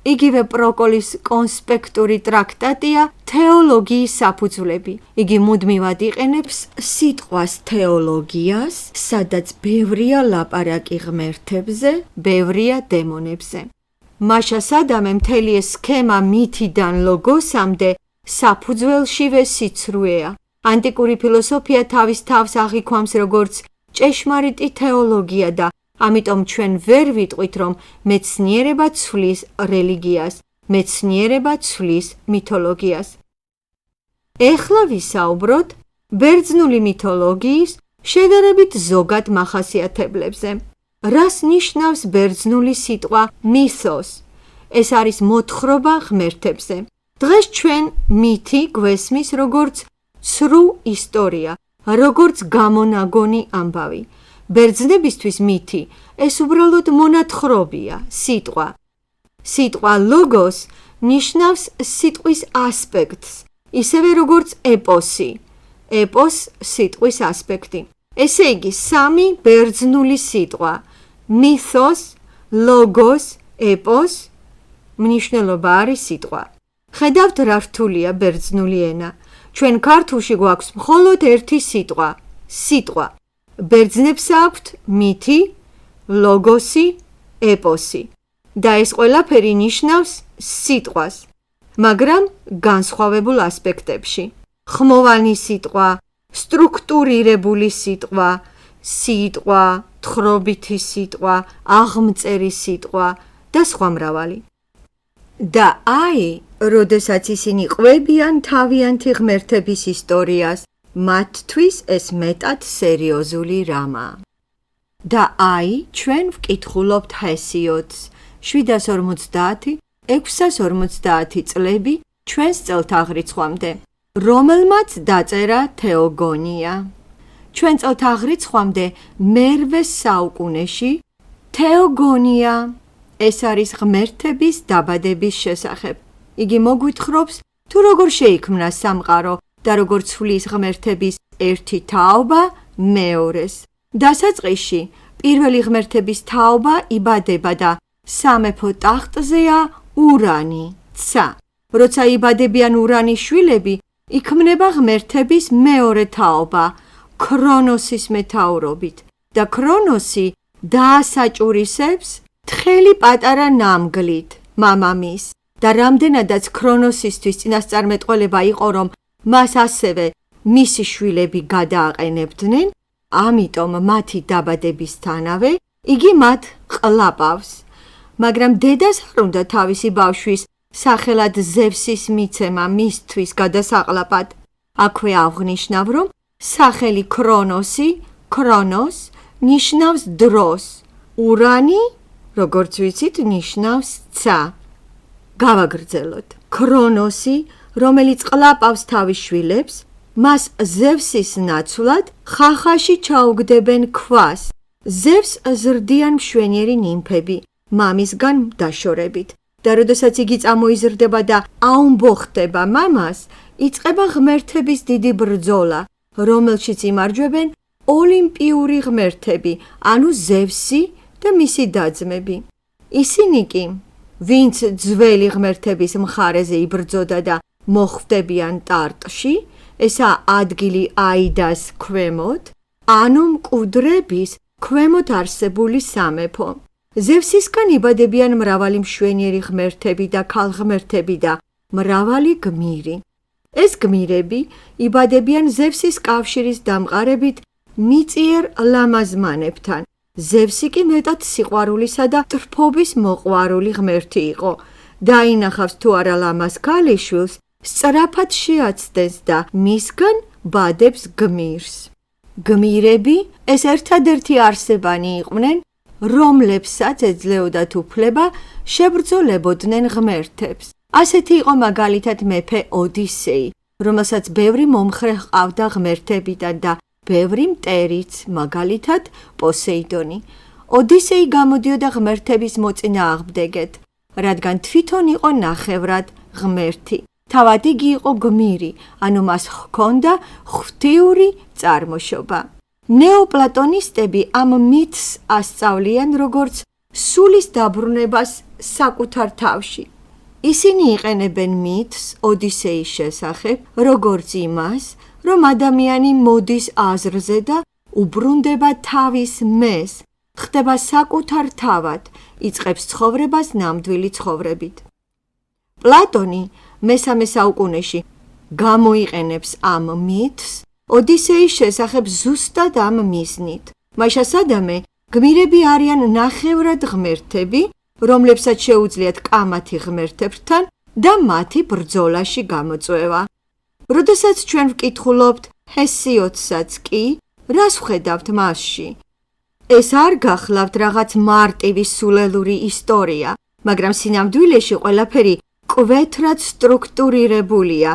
იგივე პროკოლის კონსპექტური ტრაქტატია თეოლოგიის საფუძვლები. იგი მუდმივად იყენებს სიტყვას თეოლოგიას, სადაც ბევრია ლაპარაკი ღმერთებზე, ბევრია დემონებზე. მაშა სადამე მთელი ეს სქემა მითიდან ლოგოსამდე საფუძველშივე სიცრუეა. ანტიკური ფილოსოფია თავის თავს აღიქვამს როგორც ჭეშმარიტი თეოლოგია და ამიტომ ჩვენ ვერ ვიტყვით, რომ მეცნიერება ცვლის რელიგიას, მეცნიერება ცვლის მითოლოგიას. ეხლა ვისაუბროთ ბერძნული მითოლოგიის შედარებით ზოგად მახასიათებლებზე. რას ნიშნავს ბერძნული სიტყვა მითოს? ეს არის მოთხრობა ღმერთებზე. დღეს ჩვენ მითი გვესმის როგორც ცრუ ისტორია, როგორც გამონაგონი ამბავი. ბერძნებისთვის მითი ეს უბრალოდ მონათხრობია, სიტყვა. სიტყვა ლოგოს ნიშნავს სიტყვის ასპექტს, ისევე როგორც ეპოსი. ეპოს სიტყვის ასპექტი. ესე იგი, სამი ბერძნული სიტყვა: მითოს, ლოგოს, ეპოს, მნიშვნელობა არის სიტყვა. ხედავთ რა რთულია ბერძნული ენა. ჩვენ ქართულში გვაქვს მხოლოდ ერთი სიტყვა, სიტყვა. ბერძნებს აქვთ მითი, ლოგოსი, ეპოსი და ეს ყველაფერი ნიშნავს სიტყვას, მაგრამ განსხვავებულ ასპექტებში. ხმოვანი სიტყვა, სტრუქტურირებული სიტყვა, სიტყვა, თხრობითი სიტყვა, აღმწერი სიტყვა და სხვა მრავალი. და აი, როდესაც ისინი ყვებიან თავიანთი ღმერთების ისტორიას, მათთვის ეს მეტად სერიოზული რამაა. და აი, ჩვენ ვკითხულობთ ჰესიოდს 750-650 წლები ჩვენს წელთაღრიცხვამდე, რომელმაც დაწერა თეოგონია. ჩვენ წელთაღრიცხვამდე მერვე საუკუნეში თეოგონია ეს არის ღმერთების დაბადების შესახებ. იგი მოგვითხრობს თუ როგორ შეიქმნა სამყარო და როგორ ცვლის ღმერთების ერთი თაობა მეორეს. დასაწყისში პირველი ღმერთების თაობა იბადება და სამეფო ტახტზეა ურანი, ცა. როცა იბადებიან ურანის შვილები, იქმნება ღმერთების მეორე თაობა, ქრონოსის მეთაურობით და ქრონოსი დაასაჭურისებს თხელი პატარა ნამგლით მამამის და რამდენადაც ქრონოსისთვის წინასწარმეტყველება იყო, რომ მას ასევე მისი შვილები გადააყენებდნენ, ამიტომ მათი დაბადებისთანავე იგი მათ ყლაპავს. მაგრამ დედას არ უნდა თავისი ბავშვის სახელად ზევსის მიცემა მისთვის გადასაყლაპად. აქვე აღნიშნავ, რომ სახელი ქრონოსი, ქრონოს, ნიშნავს დროს. ურანი, როგორც ვიცით, ნიშნავს ცა. გავაგრძელოთ. ქრონოსი, რომელიც ყლაპავს თავის შვილებს, მას ზევსის ნაცვლად ხახაში ჩაუგდებენ ქვას. ზევს ზრდიან მშვენიერი ნიმფები, მამისგან დაშორებით. და როდესაც იგი წამოიზრდება და აუმბოხდება მამას, იწყება ღმერთების დიდი ბრძოლა, რომელშიც იმარჯვებენ ოლიმპიური ღმერთები, ანუ ზევსი და მისი და-ძმები. ისინი კი, ვინც ძველი ღმერთების მხარეზე იბრძოდა და მოხვდებიან ტარტში, ესაა ადგილი აიდას ქვემოთ, ანუ მკვდრების ქვემოთ არსებული სამეფო. ზევსისგან იბადებიან მრავალი მშვენიერი ღმერთები და ქალღმერთები და მრავალი გმირი. ეს გმირები იბადებიან ზევსის კავშირის დამყარებით მიწიერ ლამაზმანებთან. ზევსი კი მეტად სიყვარულისა და ტრფობის მოყვარული ღმერთი იყო. დაინახავს თუ არა ლამაზ ქალიშვილს, სწრაფად შეაცდენს და მისგან ბადებს გმირს. გმირები ეს ერთადერთი არსებანი იყვნენ, რომლებსაც ეძლეოდათ უფლება შებრძოლებოდნენ ღმერთებს. ასეთი იყო მაგალითად მეფე ოდისეი, რომელსაც ბევრი მომხრე ჰყავდა ღმერთებიდან და ბევრი მტერიც, მაგალითად პოსეიდონი. ოდისეი გამოდიოდა ღმერთების მოწინააღმდეგეთ, რადგან თვითონ იყო ნახევრად ღმერთი. თავად იგი იყო გმირი, ანუ მას ჰქონდა ღვთიური წარმოშობა. ნეოპლატონისტები ამ მითს ასწავლიან როგორც სულის დაბრუნებას საკუთარ თავში. ისინი იყენებენ მითს ოდისეის შესახებ, როგორც იმას, რომ ადამიანი მოდის აზრზე და უბრუნდება თავის მეს, ხდება საკუთარ თავად, იწყებს ცხოვრებას ნამდვილი ცხოვრებით. პლატონი მესამე საუკუნეში გამოიყენებს ამ მითს ოდისეის შესახებ ზუსტად ამ მიზნით. მაშასადამე, გმირები არიან ნახევრად ღმერთები, რომლებსაც შეუძლიათ კამათი ღმერთებთან და მათი ბრძოლაში გამოწვევა. როდესაც ჩვენ ვკითხულობთ ჰესიოდსაც კი, რას ვხედავთ მასში? ეს არ გახლავთ რაღაც მარტივი სულელური ისტორია, მაგრამ სინამდვილეში ყველაფერი კვეთრად სტრუქტურირებულია.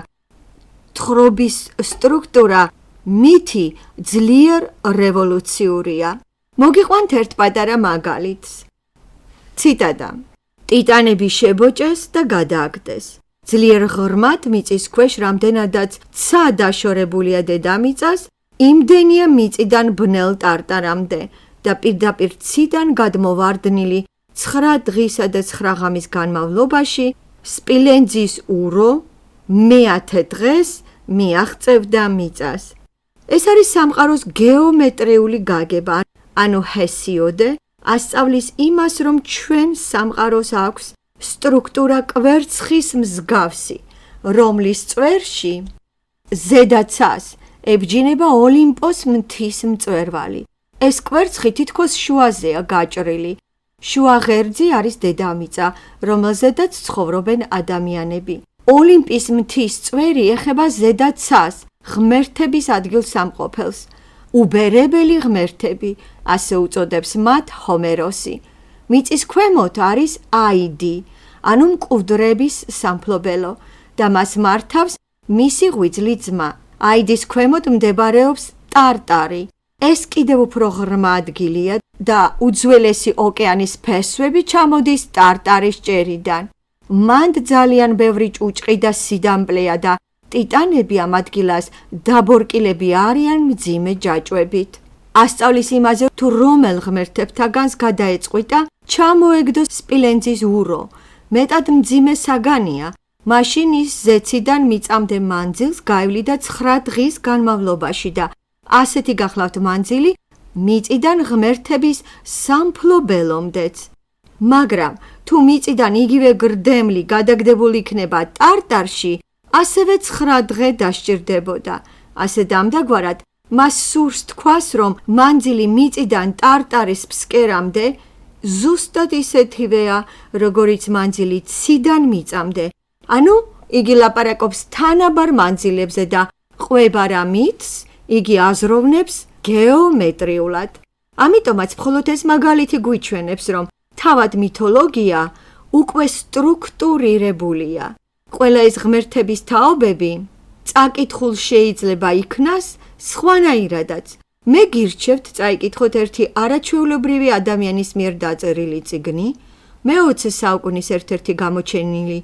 თხრობის სტრუქტურა მითი ძლიერ რევოლუციურია. მოგიყვანთ ერთ პატარა მაგალითს. ციტატა. ტიტანები შებოჭეს და გადააგდეს. ძლიერ ღრმად მიწის ქვეშ რამდენადაც ცა დაშორებულია დედამიწას, იმდენია მიწიდან ბნელ ტარტარამდე და პირდაპირ ციდან გადმოვარდნილი 9 დღისა და 9 ღამის განმავლობაში სპილენძის ურო მეათე დღეს მიაღწევდა მიწას. ეს არის სამყაროს გეომეტრიული გაგება, ანუ ჰესიოდე ასწავლის იმას, რომ ჩვენ სამყაროს აქვს სტრუქტურა კვერცხის მსგავსი, რომლის წვერში ზედაცას ებჯინება ოლიმპოს მთის მწვერვალი. ეს კვერცხი თითქოს შუაზეა გაჭრილი. შუა ღერძი არის დედამიწა, რომელზედაც ცხოვრობენ ადამიანები. ოლიმპის მთის წვერი ეხება ზედაცას, ღმერთების ადგილსამყოფელს. უბერებელი ღმერთები, ასე უწოდებს მათ ჰომეროსი. მიწის ქვემოთ არის აიდი, ანუ მკვდრების სამფლობელო და მას მართავს მისი ღვიძლი ძმა. აიდის ქვემოთ მდებარეობს ტარტარი. ეს კიდევ უფრო ღრმა ადგილია და უძველესი ოკეანის ფესვები ჩამოდის ტარტარის ჭერიდან. მანდ ძალიან ბევრი ჭუჭყი და სიდამპლეა და ტიტანები ამ ადგილას დაბორკილები არიან მძიმე ჯაჭვებით. ასწავლის იმაზე, თუ რომელ ღმერთებთაგანს გადაეწყვიტა ჩამოეგდო სპილენძის ურო. მეტად მძიმე საგანია, მაშინ ის ზეციდან მიწამდე მანძილს გაივლიდა 9 დღის განმავლობაში და ასეთი გახლავთ მანძილი მიწიდან ღმერთების სამფლობელომდეც. მაგრამ თუ მიწიდან იგივე გრდემლი გადაგდებულ იქნება ტარტარში, ასევე 9 დღე დასჭირდებოდა. ასე დამდაგვარად მას სურს თქვას, რომ მანძილი მიწიდან ტარტარის ფსკერამდე ზუსტად ისეთივეა, როგორიც მანძილი ციდან მიწამდე. ანუ იგი ლაპარაკობს თანაბარ მანძილებზე და ყვება რა მითს, იგი აზროვნებს გეომეტრიულად. ამიტომაც მხოლოდ ეს მაგალითი გვიჩვენებს, რომ თავად მითოლოგია უკვე სტრუქტურირებულია. ყველა ეს ღმერთების თაობები წაკითხულ შეიძლება იქნას სხვანაირადაც. მე გირჩევთ წაიკითხოთ ერთი არაჩვეულებრივი ადამიანის მიერ დაწერილი წიგნი, მე-20 საუკუნის ერთ-ერთი გამოჩენილი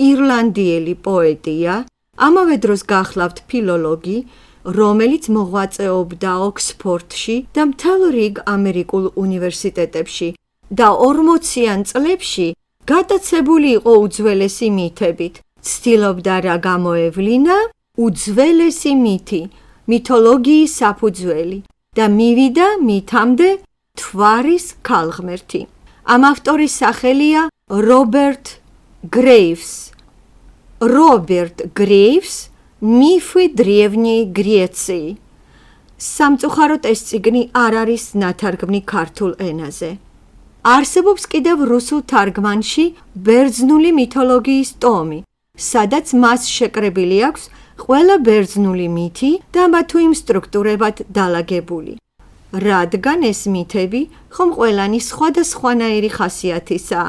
ირლანდიელი პოეტია, ამავე დროს გახლავთ ფილოლოგი, რომელიც მოღვაწეობდა ოქსფორდში და მთელ რიგ ამერიკულ უნივერსიტეტებში და 40-იან წლებში გატაცებული იყო უძველესი მითებით. ცდილობდა რა გამოევლინა უძველესი მითი, მითოლოგიის საფუძველი და მივიდა მითამდე თვარის ქალღმერთი. ამ ავტორის სახელია რობერტ გრეივს. რობერტ გრეივს მიფი древней Греции. სამწუხაროდ ეს წიგნი არ არის ნათარგმნი ქართულ ენაზე. არსებობს კიდევ რუსულ თარგმანში ბერძნული მითოლოგიის ტომი, სადაც მას შეკრებილი აქვს ყველა ბერძნული მითი და ამა თუ იმ სტრუქტურებად დალაგებული. რადგან ეს მითები ხომ ყველანი სხვადასხვანაირი ხასიათისაა.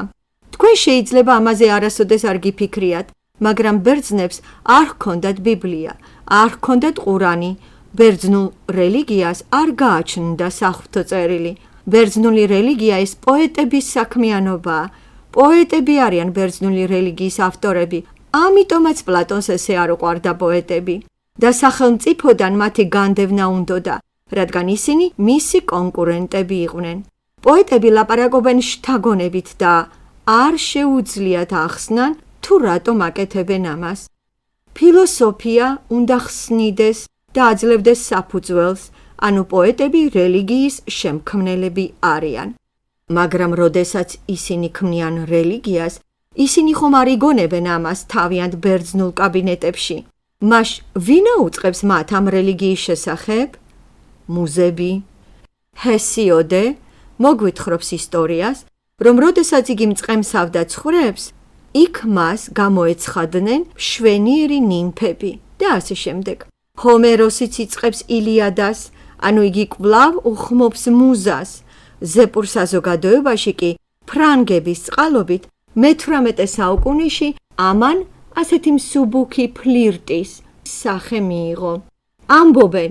თქვენ შეიძლება ამაზე არასოდეს არ გიფიქრიათ, მაგრამ ბერძნებს არ ჰქონდათ ბიბლია, არ ჰქონდათ ყურანი, ბერძნულ რელიგიას არ გააჩნდა საღვთო წერილი. ბერძნული რელიგია ეს პოეტების საქმიანობაა. პოეტები არიან ბერძნული რელიგიის ავტორები, ამიტომაც პლატონს ესე არ უყვარდა პოეტები. და სახელმწიფოდან მათი განდევნა უნდოდა, რადგან ისინი მისი კონკურენტები იყვნენ. პოეტები ლაპარაკობენ შთაგონებით და არ შეუძლიათ ახსნან, თუ რატომ აკეთებენ ამას. ფილოსოფია უნდა ხსნიდეს და აძლევდეს საფუძველს, ანუ პოეტები რელიგიის შემქმნელები არიან. მაგრამ როდესაც ისინი ქმნიან რელიგიას, ისინი ხომ არ იგონებენ ამას თავიანთ ბერძნულ კაბინეტებში. მაშ ვინა უწყებს მათ ამ რელიგიის შესახებ? მუზები. ჰესიოდე მოგვითხრობს ისტორიას, რომ როდესაც იგი მწყემსავდა ცხვრებს, იქ მას გამოეცხადნენ მშვენიერი ნიმფები და ასე შემდეგ. ჰომეროსიც იწყებს ილიადას, ანუ იგი კვლავ უხმობს მუზას. ზეპურ საზოგადოებაში კი ფრანგების წყალობით მე-18 საუკუნეში ამან ასეთი მსუბუქი ფლირტის სახე მიიღო. ამბობენ,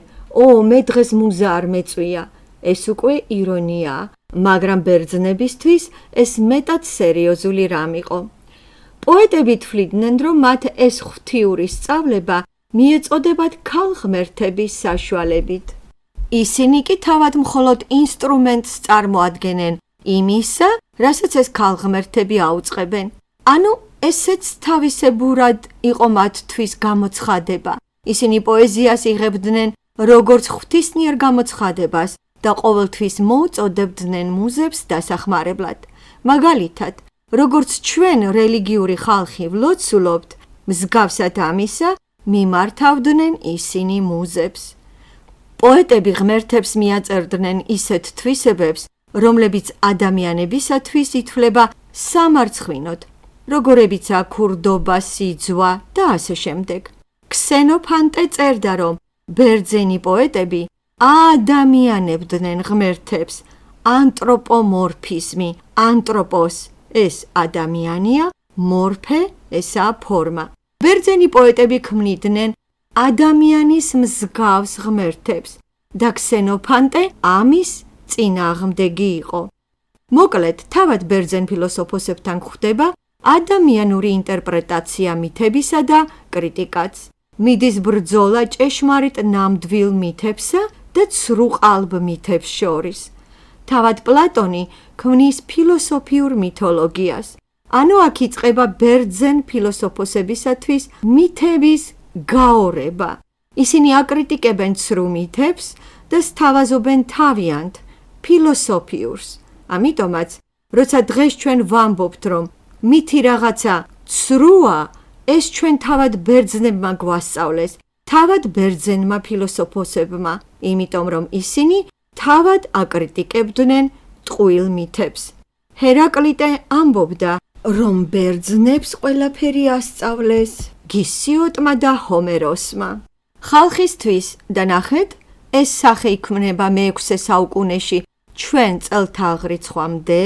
მე დღეს მუზა არ მეწვია. ეს უკვე ირონიაა, მაგრამ ბერძნებისთვის ეს მეტად სერიოზული რამ იყო. პოეტები თვლიდნენ, რომ მათ ეს ღვთიური სწავლება მიეწოდებათ ქალღმერთების საშუალებით. ისინი კი თავად მხოლოდ ინსტრუმენტს წარმოადგენენ იმისა, რასაც ეს ქალღმერთები აუწყებენ. ანუ ესეც თავისებურად იყო მათთვის გამოცხადება. ისინი პოეზიას იღებდნენ როგორც ღვთისმიერ გამოცხადებას და ყოველთვის მოუწოდებდნენ მუზებს დასახმარებლად. მაგალითად, როგორც ჩვენ რელიგიური ხალხი ვლოცულობთ, მსგავსად ამისა მიმართავდნენ ისინი მუზებს. პოეტები ღმერთებს მიაწერდნენ ისეთ თვისებებს, რომლებიც ადამიანებისათვის ითვლება სამარცხვინოდ, როგორებიცაა ქურდობა, სიძვა და ასე შემდეგ. ქსენოფანტე წერდა, რომ ბერძენი პოეტები აადამიანებდნენ ღმერთებს, ანტროპომორფიზმი, ანტროპოს ეს ადამიანია, მორფე ესაა ფორმა. ბერძენი პოეტები ქმნიდნენ ადამიანის მსგავს ღმერთებს და ქსენოფანტე ამის წინააღმდეგი იყო. მოკლედ, თავად ბერძენ ფილოსოფოსებთან გვხვდება ადამიანური ინტერპრეტაცია მითებისა და კრიტიკაც. მიდის ბრძოლა ჭეშმარიტ ნამდვილ მითებსა და ცრუყალბ მითებს შორის. თავად პლატონი ქმნის ფილოსოფიურ მითოლოგიას. ანუ აქ იწყება ბერძენ ფილოსოფოსებისათვის მითების გაორება. ისინი აკრიტიკებენ ცრუ მითებს და სთავაზობენ თავიანთ ფილოსოფიურს. ამიტომაც, როცა დღეს ჩვენ ვამბობთ, რომ მითი რაღაცა ცრუა, ეს ჩვენ თავად ბერძნებმა გვასწავლეს, თავად ბერძენმა ფილოსოფოსებმა, იმიტომ რომ ისინი თავად აკრიტიკებდნენ ტყუილ მითებს. ჰერაკლიტე ამბობდა, რომ ბერძნებს ყველაფერი ასწავლეს გისიოტმა და ჰომეროსმა. ხალხისთვის და ნახეთ, ეს სახე იქმნება მე-6 საუკუნეში ჩვენ წელთაღრიცხვამდე,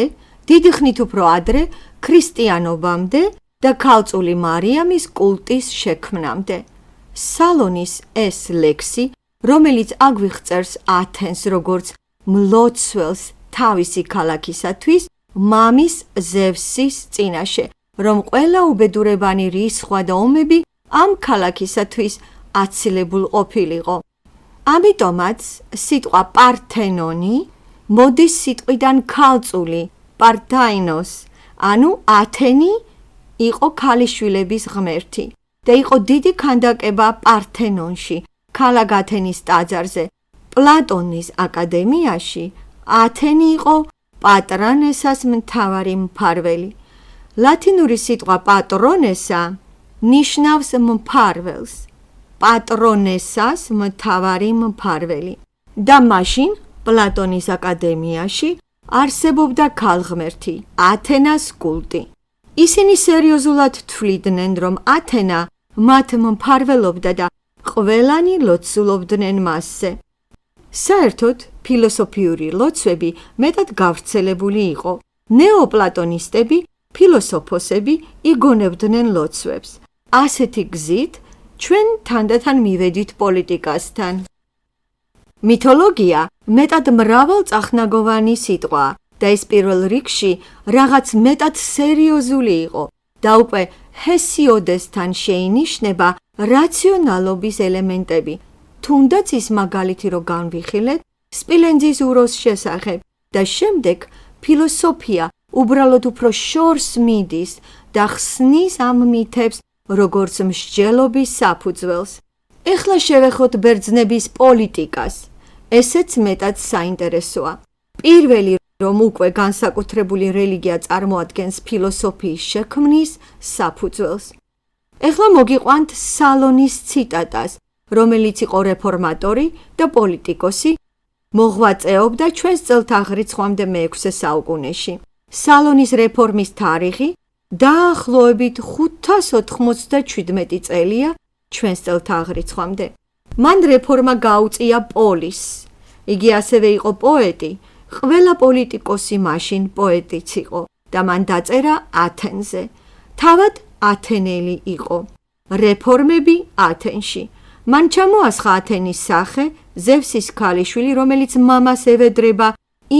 დიდი ხნით უფრო ადრე ქრისტიანობამდე და ქალწული მარიამის კულტის შექმნამდე. სალონის ეს ლექსი, რომელიც აგვიღწევს ათენს როგორც მლოცველს თავისი ქალაქისათვის, მამის ზევსის წინაშე, რომ ყველა უბედურებანი რისხვა და ომები ამ ქალაქისათვის აცილებულ ყოფილიყო. ამიტომაც სიტყვა პართენონი მოდის სიტყვიდან ქალწული, პართაინოს, ანუ ათენი იყო ქალიშვილების ღმერთი და იყო დიდი ქანდაკება პართენონში, ქალაქ ათენის ტაძარზე. პლატონის აკადემიაში ათენი იყო პატრონესას მთავარი მფარველი. ლათინური სიტყვა პატრონესა ნიშნავს მფარველს, პატრონესას მთავარი მფარველი. და მაშინ პლატონის აკადემიაში არსებობდა ქალღმერთი, ათენას კულტი. ისინი სერიოზულად თვლიდნენ, რომ ათენა მათ მფარველობდა და ყველანი ლოცულობდნენ მასზე. საერთოდ, ფილოსოფიური ლოცვები მეტად გავრცელებული იყო. ნეოპლატონისტები, ფილოსოფოსები იგონებდნენ ლოცვებს. ასეთი გზით ჩვენ თანდათან მივედით პოლიტიკასთან. მითოლოგია მეტად მრავალწახნაგოვანი სიტყვა და ეს პირველ რიგში რაღაც მეტად სერიოზული იყო და უკვე ჰესიოდესთან შეინიშნება რაციონალობის ელემენტები. თუნდაც ის მაგალითი რო განვიხილეთ სპილენძის უროს შესახებ და შემდეგ ფილოსოფია უბრალოდ უფრო შორს მიდის და ხსნის ამ მითებს როგორც მსჯელობის საფუძველს. ეხლა შევეხოთ ბერძნების პოლიტიკას. ესეც მეტად საინტერესოა. პირველი, რომ უკვე განსაკუთრებული რელიგია წარმოადგენს ფილოსოფიის შექმნის საფუძველს. ეხლა მოგიყვანთ სალონის ციტატას, რომელიც იყო რეფორმატორი და პოლიტიკოსი, მოღვაწეობდა ჩვენს წელთაღრიცხვამდე მე-6 საუკუნეში. სალონის რეფორმის თარიღი დაახლოებით 597 წელია ჩვენს წელთაღრიცხვამდე. მან რეფორმა გაუწია პოლისს. იგი ასევე იყო პოეტი, ყველა პოლიტიკოსი მაშინ პოეტიც იყო და მან დაწერა ათენზე. თავად ათენელი იყო. რეფორმები ათენში. მან ჩამოასხა ათენის სახე, ზევსის ქალიშვილი, რომელიც მამას ევედრება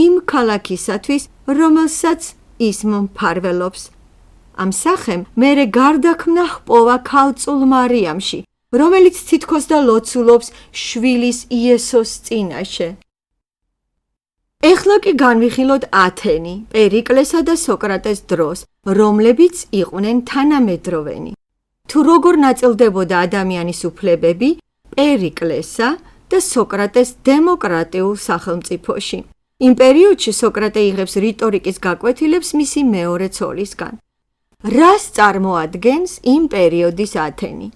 იმ ქალაქისათვის, რომელსაც ის მფარველობს. ამ სახემ მერე გარდაქმნა ჰპოვა ქალწულ მარიამში, რომელიც თითქოს და ლოცულობს შვილის იესოს წინაშე. ეხლა კი განვიხილოთ ათენი, პერიკლესა და სოკრატეს დროს, რომლებიც იყვნენ თანამედროვენი. თუ როგორ ნაწილდებოდა ადამიანის უფლებები, პერიკლესა და სოკრატეს დემოკრატიულ სახელმწიფოში. იმ პერიოდში სოკრატე იღებს რიტორიკის გაკვეთილებს მისი მეორე ცოლისგან. რას წარმოადგენს იმ პერიოდის ათენი?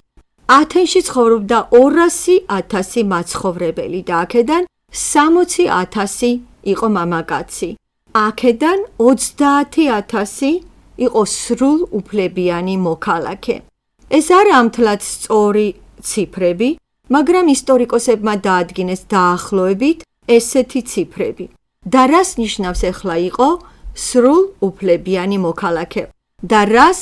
ათენში ცხოვრობდა 200,000 მაცხოვრებელი და აქედან 60,000 იყო მამაკაცი. აქედან 30,000 იყო სრულ უფლებიანი მოქალაქე. ეს არ ამთლად სწორი ციფრები, მაგრამ ისტორიკოსებმა დაადგინეს დაახლოებით ესეთი ციფრები. და რას ნიშნავს ახლა იყო სრულ უფლებიანი მოქალაქე? და რას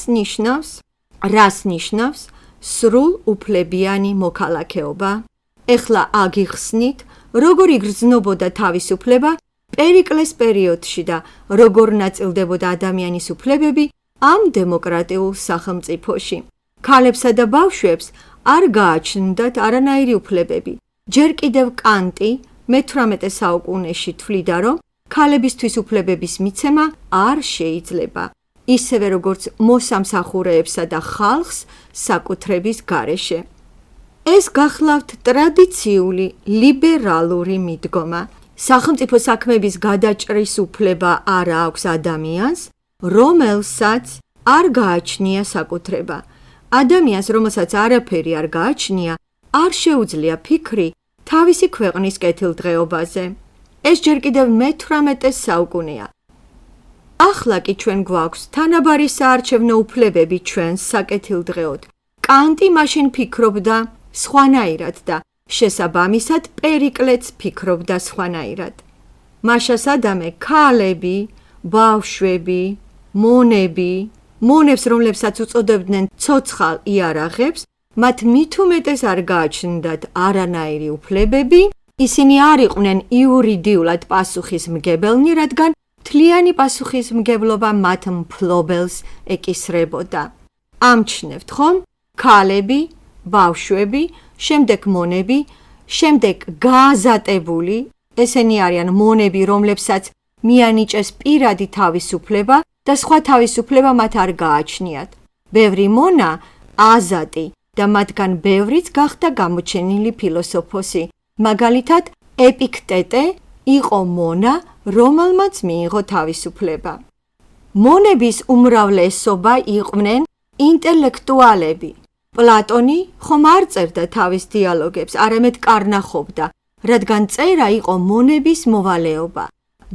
ნიშნავს სრულ უფლებიანი მოქალაქეობა? ახლა აგიხსნით, როგორ იგრძნობოდა თავისუფლება პერიკლეს პერიოდში და როგორ ნაწილდებოდა ადამიანის უფლებები ამ დემოკრატიულ სახელმწიფოში. ქალებსა და ბავშვებს არ გააჩნდათ არანაირი უფლებები. ჯერ კიდევ კანტი მე-18 საუკუნეში თვლიდა, რომ ქალებისთვის უფლებების მიცემა არ შეიძლება, ისევე როგორც მოსამსახურეებსა და ხალხს საკუთრების გარეშე. ეს გახლავთ ტრადიციული ლიბერალური მიდგომა. სახელმწიფო საქმეების გადაჭრის უფლება არ აქვს ადამიანს, რომელსაც არ გააჩნია საკუთრება. ადამიანს, რომელსაც არაფერი არ გააჩნია, არ შეუძლია ფიქრი თავისი ქვეყნის კეთილდღეობაზე. ეს ჯერ კიდევ მე-18 საუკუნეა. ახლა კი ჩვენ გვაქვს თანაბარი საარჩევნო უფლებები ჩვენს საკეთილდღეოდ. კანტი მაშინ ფიქრობდა სხვანაირად და შესაბამისად პერიკლეც ფიქრობდა სხვანაირად. მაშა სადამე ქალები, ბავშვები, მონებს, რომლებსაც უწოდებდნენ ცოცხალ იარაღებს, მათ მით უმეტეს არ გააჩნდათ არანაირი უფლებები, ისინი არ იყვნენ იურიდიულად პასუხისმგებელნი, რადგან მთლიანი პასუხისმგებლობა მათ მფლობელს ეკისრებოდა. ამჩნევთ ხომ? ქალები, ბავშვები, შემდეგ მონები, შემდეგ გააზატებული, ესენი არიან მონები, რომლებსაც მიანიჭეს პირადი თავისუფლება და სხვა თავისუფლება მათ არ გააჩნიათ. ბევრი მონა აზატი და მათგან ბევრიც გახდა გამოჩენილი ფილოსოფოსი. მაგალითად, ეპიქტეტე იყო მონა, რომელმაც მიიღო თავისუფლება. მონების უმრავლესობა იყვნენ ინტელექტუალები. პლატონი ხომ არ წერდა თავის დიალოგებს, არამედ კარნახობდა, რადგან წერა იყო მონების მოვალეობა.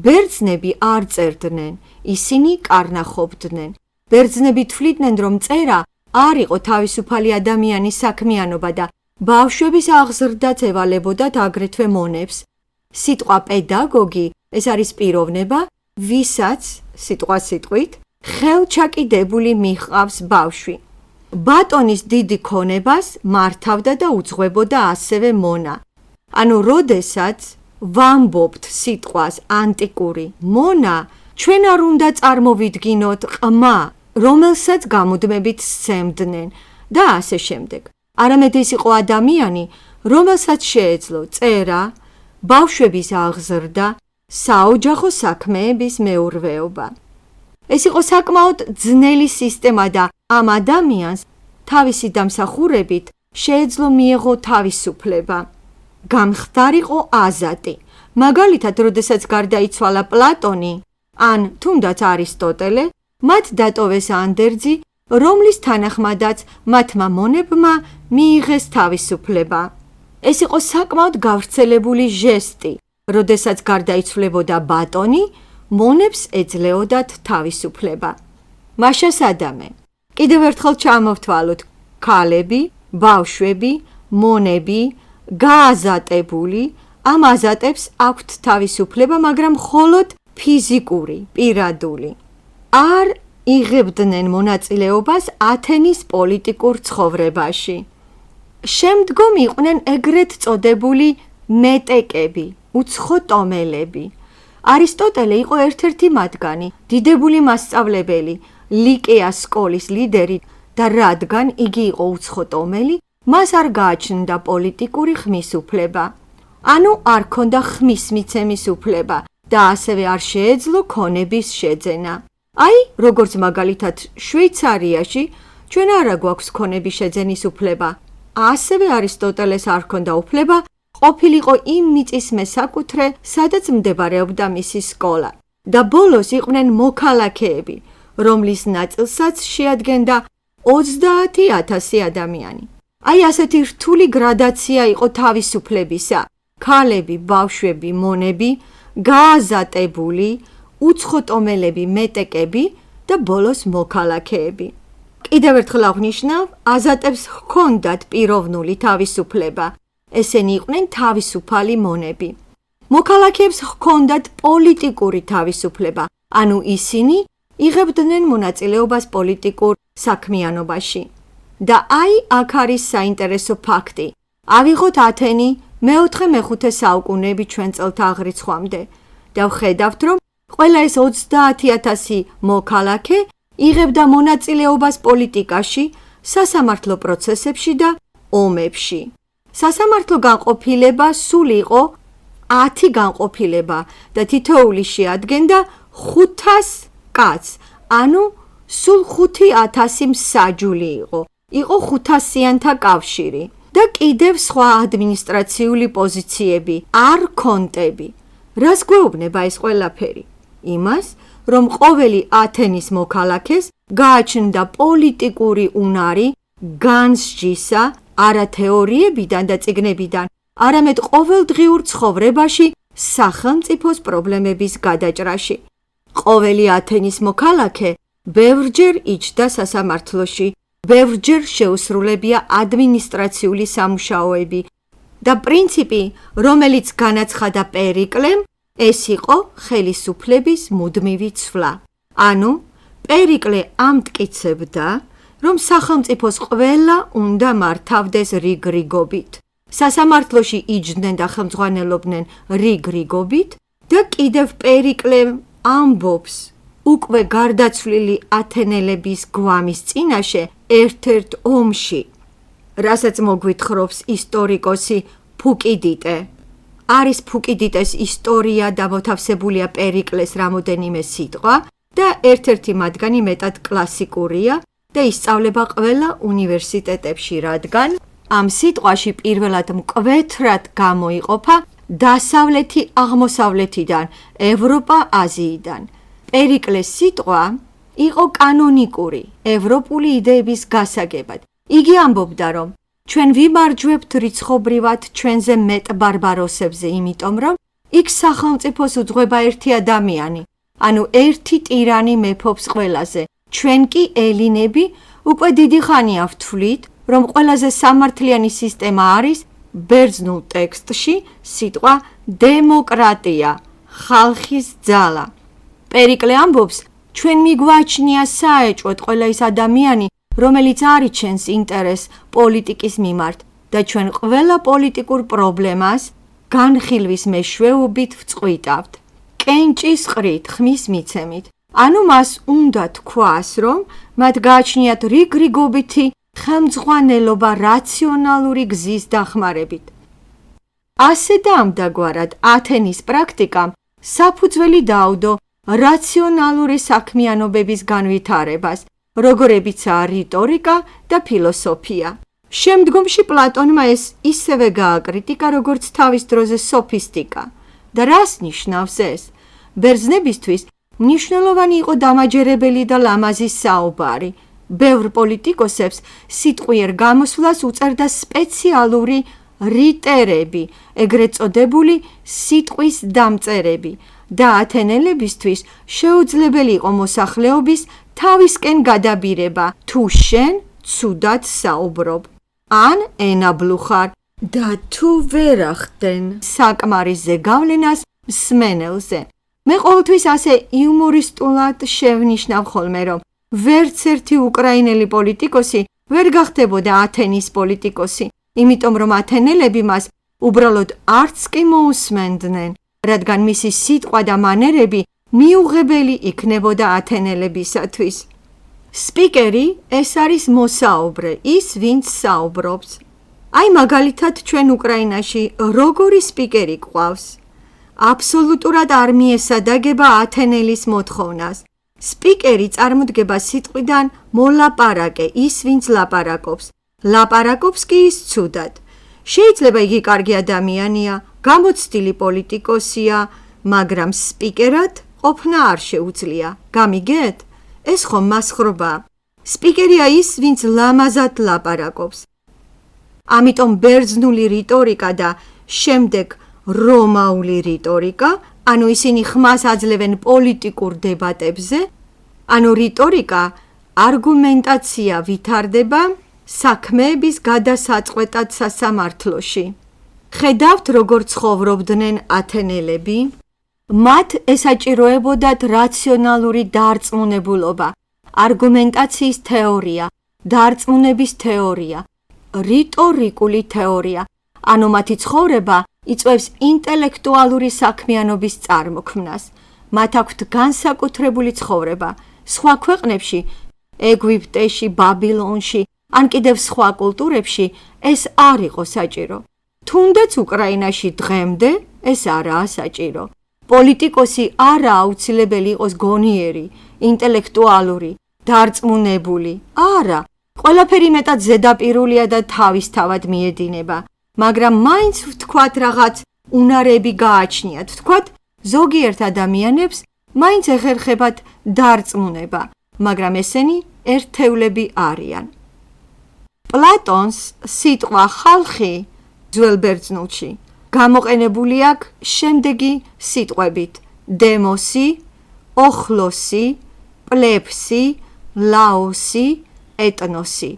ბერძნები არ წერდნენ, ისინი კარნახობდნენ. ბერძნები თვლიდნენ, რომ წერა არ იყო თავისუფალი ადამიანის საქმიანობა და ბავშვების აღზრდაც ევალებოდათ აგრეთვე მონებს. სიტყვა პედაგოგი ეს არის პიროვნება, ვისაც სიტყვასიტყვით ხელჩაკიდებული მიჰყავს ბავშვი. ბატონის დიდი ქონებას მართავდა და უძღვებოდა ასევე მონა. ანუ როდესაც ვამბობთ სიტყვას ანტიკური მონა, ჩვენ არ უნდა წარმოვიდგინოთ ყმა, რომელსაც გამუდმებით სცემდნენ და ასე შემდეგ. არამედ ეს იყო ადამიანი, რომელსაც შეეძლო წერა, ბავშვების აღზრდა, საოჯახო საქმეების მეურვეობა. ეს იყო საკმაოდ ძნელი სისტემა და ამ ადამიანს თავისი დამსახურებით შეეძლო მიეღო თავისუფლება. გამხდარიყო აზატი. მაგალითად, როდესაც გარდაიცვალა პლატონი, ან თუნდაც არისტოტელე, მათ დატოვეს ანდერძი, რომლის თანახმადაც მათმა მონებმა მიიღეს თავისუფლება. ეს იყო საკმაოდ გავრცელებული ჟესტი. როდესაც გარდაიცვლებოდა ბატონი, მონებს ეძლეოდათ თავისუფლება. მაშა სადამე. კიდევ ერთხელ ჩამოვთვალოთ, ქალები, ბავშვები, მონები, გააზატებული, ამ აზატებს აქვთ თავისუფლება, მაგრამ მხოლოდ ფიზიკური, პირადული. არ იღებდნენ მონაწილეობას ათენის პოლიტიკურ ცხოვრებაში. შემდგომ იყვნენ ეგრეთ წოდებული მეტეკები, უცხოტომელები. არისტოტელე იყო ერთ-ერთი მათგანი, დიდებული მასწავლებელი, ლიკეას სკოლის ლიდერი და რადგან იგი იყო უცხოტომელი, მას არ გააჩნდა პოლიტიკური ხმის უფლება. ანუ არ ქონდა ხმის მიცემის უფლება და ასევე არ შეეძლო ქონების შეძენა. აი, როგორც მაგალითად შვეიცარიაში ჩვენ არა გვაქვს ქონების შეძენის უფლება. ასევე არისტოტელეს არ ქონდა უფლება ყოფილიყო იმ მიწის მესაკუთრე, სადაც მდებარეობდა მისი სკოლა და ბოლოს იყვნენ მოქალაქეები, რომლის ნაწილსაც შეადგენდა 30,000 ადამიანი. Აი ასეთი რთული გრადაცია იყო თავისუფლებისა: ქალები, ბავშვები, მონები, გააზატებული, უცხოტომელები, მეტეკები და ბოლოს მოქალაქეები. კიდევ ერთხელ აღვნიშნავ, აზატებს ჰქონდათ პიროვნული თავისუფლება. ესენი იყვნენ თავისუფალი მონები. მოქალაქეებს ჰქონდათ პოლიტიკური თავისუფლება, ანუ ისინი იღებდნენ მონაწილეობას პოლიტიკურ საქმიანობაში. და აი აქ არის საინტერესო ფაქტი. ავიღოთ ათენი მე-4-მე-5 საუკუნეები ჩვენ წელთა აღრიცხვამდე და ვხედავთ, რომ ყველა ეს 30,000 მოქალაქე იღებდა მონაწილეობას პოლიტიკაში, სასამართლო პროცესებში და ომებში. სასამართლო განყოფილება სულ იყო 10 განყოფილება და თითოეული შეადგენდა 500 კაცს, ანუ სულ 5,000 მსაჯული იყო. იყო 500-იანთა კავშირი და კიდევ სხვა ადმინისტრაციული პოზიციები, არქონტები. რას გვეუბნება ეს ყველაფერი? იმას, რომ ყოველი ათენის მოქალაქეს გააჩნდა პოლიტიკური უნარი განსჯისა არა თეორიებიდან და წიგნებიდან, არამედ ყოველდღიურ ცხოვრებაში სახელმწიფოს პრობლემების გადაჭრაში. ყოველი ათენის მოქალაქე ბევრჯერ იჯდა სასამართლოში, ბევრჯერ შეუსრულებია ადმინისტრაციული სამუშაოები და პრინციპი, რომელიც განაცხადა პერიკლემ, ეს იყო ხელისუფლების მუდმივი ცვლა. ანუ პერიკლე ამტკიცებდა, რომ სახელმწიფოს ყველა უნდა მართავდეს რიგ-რიგობით. სასამართლოში იჯდნენ და ხელმძღვანელობდნენ რიგ-რიგობით და კიდევ პერიკლემ ამბობს უკვე გარდაცვლილი ათენელების გვამის წინაშე ერთ-ერთ ომში, რასაც მოგვითხრობს ისტორიკოსი ფუკიდიდე. არის ფუკიდიდეს ისტორია და მოთავსებულია პერიკლეს რამოდენიმე სიტყვა და ერთ-ერთი მათგანი მეტად კლასიკურია და ისწავლება ყველა უნივერსიტეტებში, რადგან ამ სიტყვაში პირველად მკვეთრად გამოიყოფა დასავლეთი აღმოსავლეთიდან, ევროპა აზიიდან. პერიკლეს სიტყვა იყო კანონიკური, ევროპული იდეების გასაგებად. იგი ამბობდა, რომ ჩვენ ვიმარჯვებთ რიცხობრივად ჩვენზე მეტ ბარბაროსებზე, იმიტომ რომ იქ სახელმწიფოს უძღვება ერთი ადამიანი, ანუ ერთი ტირანი მეფობს ყველაზე. ჩვენ კი ელინები უკვე დიდი ხანია ვთვლით, რომ ყველაზე სამართლიანი სისტემა არის ბერძნულ ტექსტში სიტყვა დემოკრატია, ხალხის ძალა. პერიკლე ამბობს, ჩვენ მიგვაჩნია საეჭვოდ ყველა ის ადამიანი, რომელიც არიჩენს ინტერესს პოლიტიკის მიმართ და ჩვენ ყველა პოლიტიკურ პრობლემას განხილვის მეშვეობით ვწყვიტავთ. კენჭის ყრით, ხმის მიცემით. ანუ მას უნდა თქვას, რომ მათ გააჩნიათ რიგ-რიგობითი ხელმძღვანელობა რაციონალური გზის დახმარებით. ასე და ამდაგვარად ათენის პრაქტიკამ საფუძველი რაციონალური საქმიანობების განვითარებას, როგორებიცაა რიტორიკა და ფილოსოფია. შემდგომში პლატონმა ეს ისევე გააკრიტიკა, როგორც თავის დროზე სოფისტიკა. და რას ნიშნავს ეს? ბერძნებისთვის მნიშვნელოვანი იყო დამაჯერებელი და ლამაზი საუბარი. ბევრ პოლიტიკოსებს სიტყვიერ გამოსვლას უწევდა სპეციალური რიტერები, ეგრეთ წოდებული სიტყვის დამწერები. და ათენელებისთვის შეუძლებელი იყო მოსახლეობის თავისკენ გადაბირება, თუ შენ ცუდად საუბრობ, ან ენაბლუხარ და თუ ვერ ახდენ საკმარისზე გავლენას მსმენელზე. მე ყოველთვის ასე იუმორისტულად შევნიშნავ ხოლმე, რომ ვერც ერთი უკრაინელი პოლიტიკოსი ვერ გახდებოდა ათენის პოლიტიკოსი, იმიტომ რომ ათენელები მას უბრალოდ არც კი მოусმენდნენ, რადგან მისი სიტყვა და მანერები მიუღებელი იქნებოდა ათენელებისათვის. სპიკერი ეს არის მოსაუბრე, ის ვინც საუბრობს. აი მაგალითად ჩვენ უკრაინაში როგორი სპიკერი გვყავს? აბსოლუტურად არ მიესადაგება ათენელის მოთხოვნას. სპიკერი წარმოდგება სიტყვიდან მოლაპარაკე, ის ვინც ლაპარაკობს. ლაპარაკობს კი ის ცუდად. შეიძლება იგი კარგი ადამიანია, გამოცდილი პოლიტიკოსია, მაგრამ სპიკერად ყოფნა არ შეუძლია. გამიგეთ? ეს ხომ მასხრობა. სპიკერია ის, ვინც ლამაზად ლაპარაკობს. ამიტომ ბერძნული რიტორიკა და შემდეგ რომაული რიტორიკა, ანუ ისინი ხმას აძლევენ პოლიტიკურ დებატებზე, ანუ რიტორიკა არგუმენტაცია ვითარდება საქმეების გადასაწყვეტად სასამართლოში. ხედავთ, როგორ ცხოვრობდნენ ათენელები? მათ ესაჭიროებოდათ რაციონალური დარწმუნებულობა, არგუმენტაციის თეორია, დარწმუნების თეორია, რიტორიკული თეორია, ანუ მათი ცხოვრება იწვევს ინტელექტუალური საქმიანობის წარმოქმნას. მათ აქვთ განსაკუთრებული ცხოვრება. სხვა ქვეყნებში, ეგვიპტეში, ბაბილონში, ან კიდევ სხვა კულტურებში ეს არ იყო საჭირო. თუნდაც უკრაინაში დღემდე ეს არაა საჭირო. პოლიტიკოსი არა აუცილებელი იყოს გონიერი, ინტელექტუალური, დარწმუნებული. არა, ყველაფერი მეტად ზედაპირულია და თავისთავად მიედინება, მაგრამ მაინც ვთქვათ რაღაც უნარები გააჩნიათ. ვთქვათ, ზოგიერთ ადამიანებს მაინც ეხერხებათ დარწმუნება, მაგრამ ესენი ერთეულები არიან. პლატონს სიტყვა ხალხი ძველ ბერძნულში გამოყენებული აქვს შემდეგი სიტყვებით: დემოსი, ოხლოსი, პლეფსი, ლაოსი, ეტნოსი,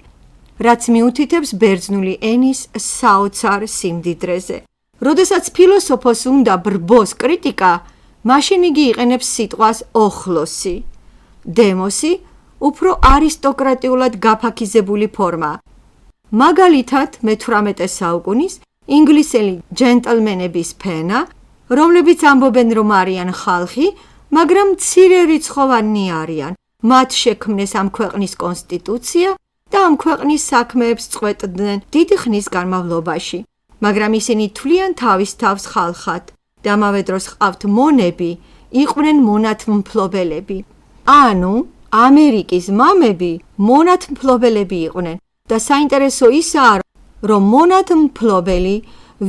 რაც მიუთითებს ბერძნული ენის საოცარ სიმდიდრეზე. როდესაც ფილოსოფოს უნდა ბრბოს კრიტიკა, მაშინ იგი იყენებს სიტყვას ოხლოსი. დემოსი უფრო არისტოკრატიულად გაფაქიზებული ფორმა. მაგალითად, მე-18 საუკუნის ინგლისელი ჯენტლმენების ფენა, რომლებიც ამბობენ, რომ არიან ხალხი, მაგრამ მცირე რიცხოვანი არიან. მათ შექმნეს ამ ქვეყნის კონსტიტუცია და ამ ქვეყნის საქმეებს წყვეტდნენ დიდი ხნის განმავლობაში, მაგრამ ისინი თვლიან თავის თავს ხალხად და ამავე დროს ჰყავთ მონები, იყვნენ მონათმფლობელები. ანუ ამერიკის მამები მონათმფლობელები იყვნენ და საინტერესო ისაა, რომ მონათმფლობელი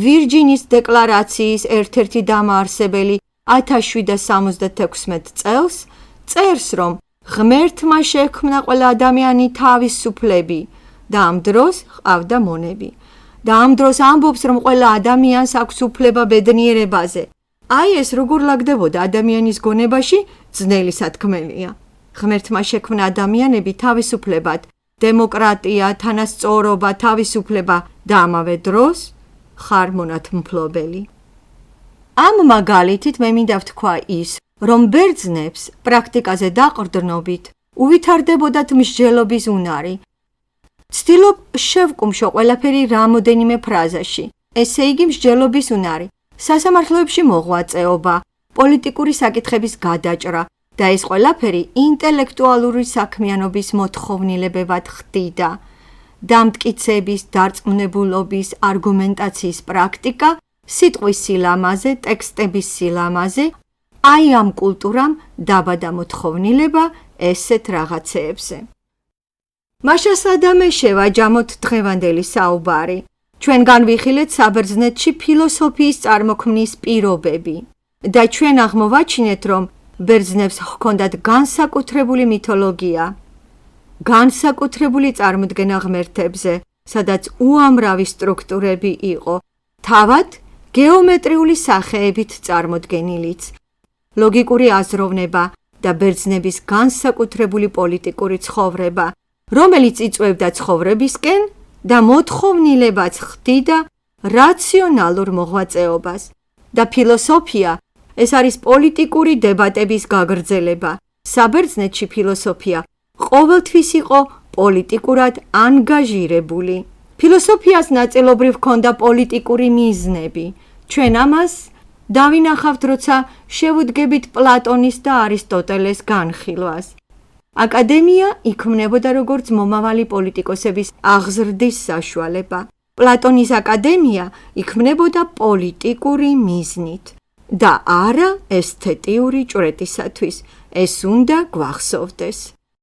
ვირჯინის დეკლარაციის ერთ-ერთი დამაარსებელი 1776 წელს წერს, რომ ღმერთმა შექმნა ყველა ადამიანი თავისუფლები და ამ დროს ჰყავდა მონები. და ამ დროს ამბობს, რომ ყველა ადამიანს აქვს უფლება ბედნიერებაზე. აი ეს როგორ ლაგდებოდა ადამიანის გონებაში, ძნელი სათქმელია. ღმერთმა შექმნა ადამიანები თავისუფლებად, დემოკრატია, თანასწორობა, თავისუფლება და ამავე დროს ხარ მონათმფლობელი. ამ მაგალითით მე მინდა ვთქვა ის, რომ ბერძნებს პრაქტიკაზე დაყრდნობით უვითარდებოდათ მსჯელობის უნარი. ცდილობ შევკუმშო ყველაფერი რამოდენიმე ფრაზაში. ესე იგი მსჯელობის უნარი, სასამართლოებში მოღვაწეობა, პოლიტიკური საკითხების გადაჭრა და ეს ყველაფერი ინტელექტუალური საქმიანობის მოთხოვნილებებად ხდიდა. დამტკიცების, დარწმუნებულობის, არგუმენტაციის პრაქტიკა, სიტყვის სილამაზე, ტექსტების სილამაზე, აი ამ კულტურამ დაბადა მოთხოვნილება ესეთ რაღაცეებზე. მაშასა და მე შევაჯამოთ დღევანდელი საუბარი. ჩვენ განვიხილეთ საბერძნეთში ფილოსოფიის წარმოქმნის პირობები და ჩვენ აღმოვაჩინეთ, რომ ბერძნებს ჰქონდათ განსაკუთრებული მითოლოგია, განსაკუთრებული წარმოდგენა ღმერთებზე, სადაც უამრავი სტრუქტურები იყო, თავად გეომეტრიული სახეებით წარმოდგენილიც, ლოგიკური აზროვნება და ბერძნების განსაკუთრებული პოლიტიკური ცხოვრება, რომელიც იწვევდა ცხოვრებისკენ და მოთხოვნილებაც ხდიდა რაციონალურ მოღვაწეობას. და ფილოსოფია ეს არის პოლიტიკური დებატების გაგრძელება. საბერძნეთში ფილოსოფია ყოველთვის იყო პოლიტიკურად ანგაჟირებული. ფილოსოფიას ნაწილობრივ ჰქონდა პოლიტიკური მიზნები. ჩვენ ამას დავინახავთ, როცა შევუდგებით პლატონის და არისტოტელეს განხილვას. აკადემია იქმნებოდა როგორც მომავალი პოლიტიკოსების აღზრდის საშუალება. პლატონის აკადემია იქმნებოდა პოლიტიკური მიზნით და არა ესთეტიური ჭვრეტისათვის. ეს უნდა გვახსოვდეს.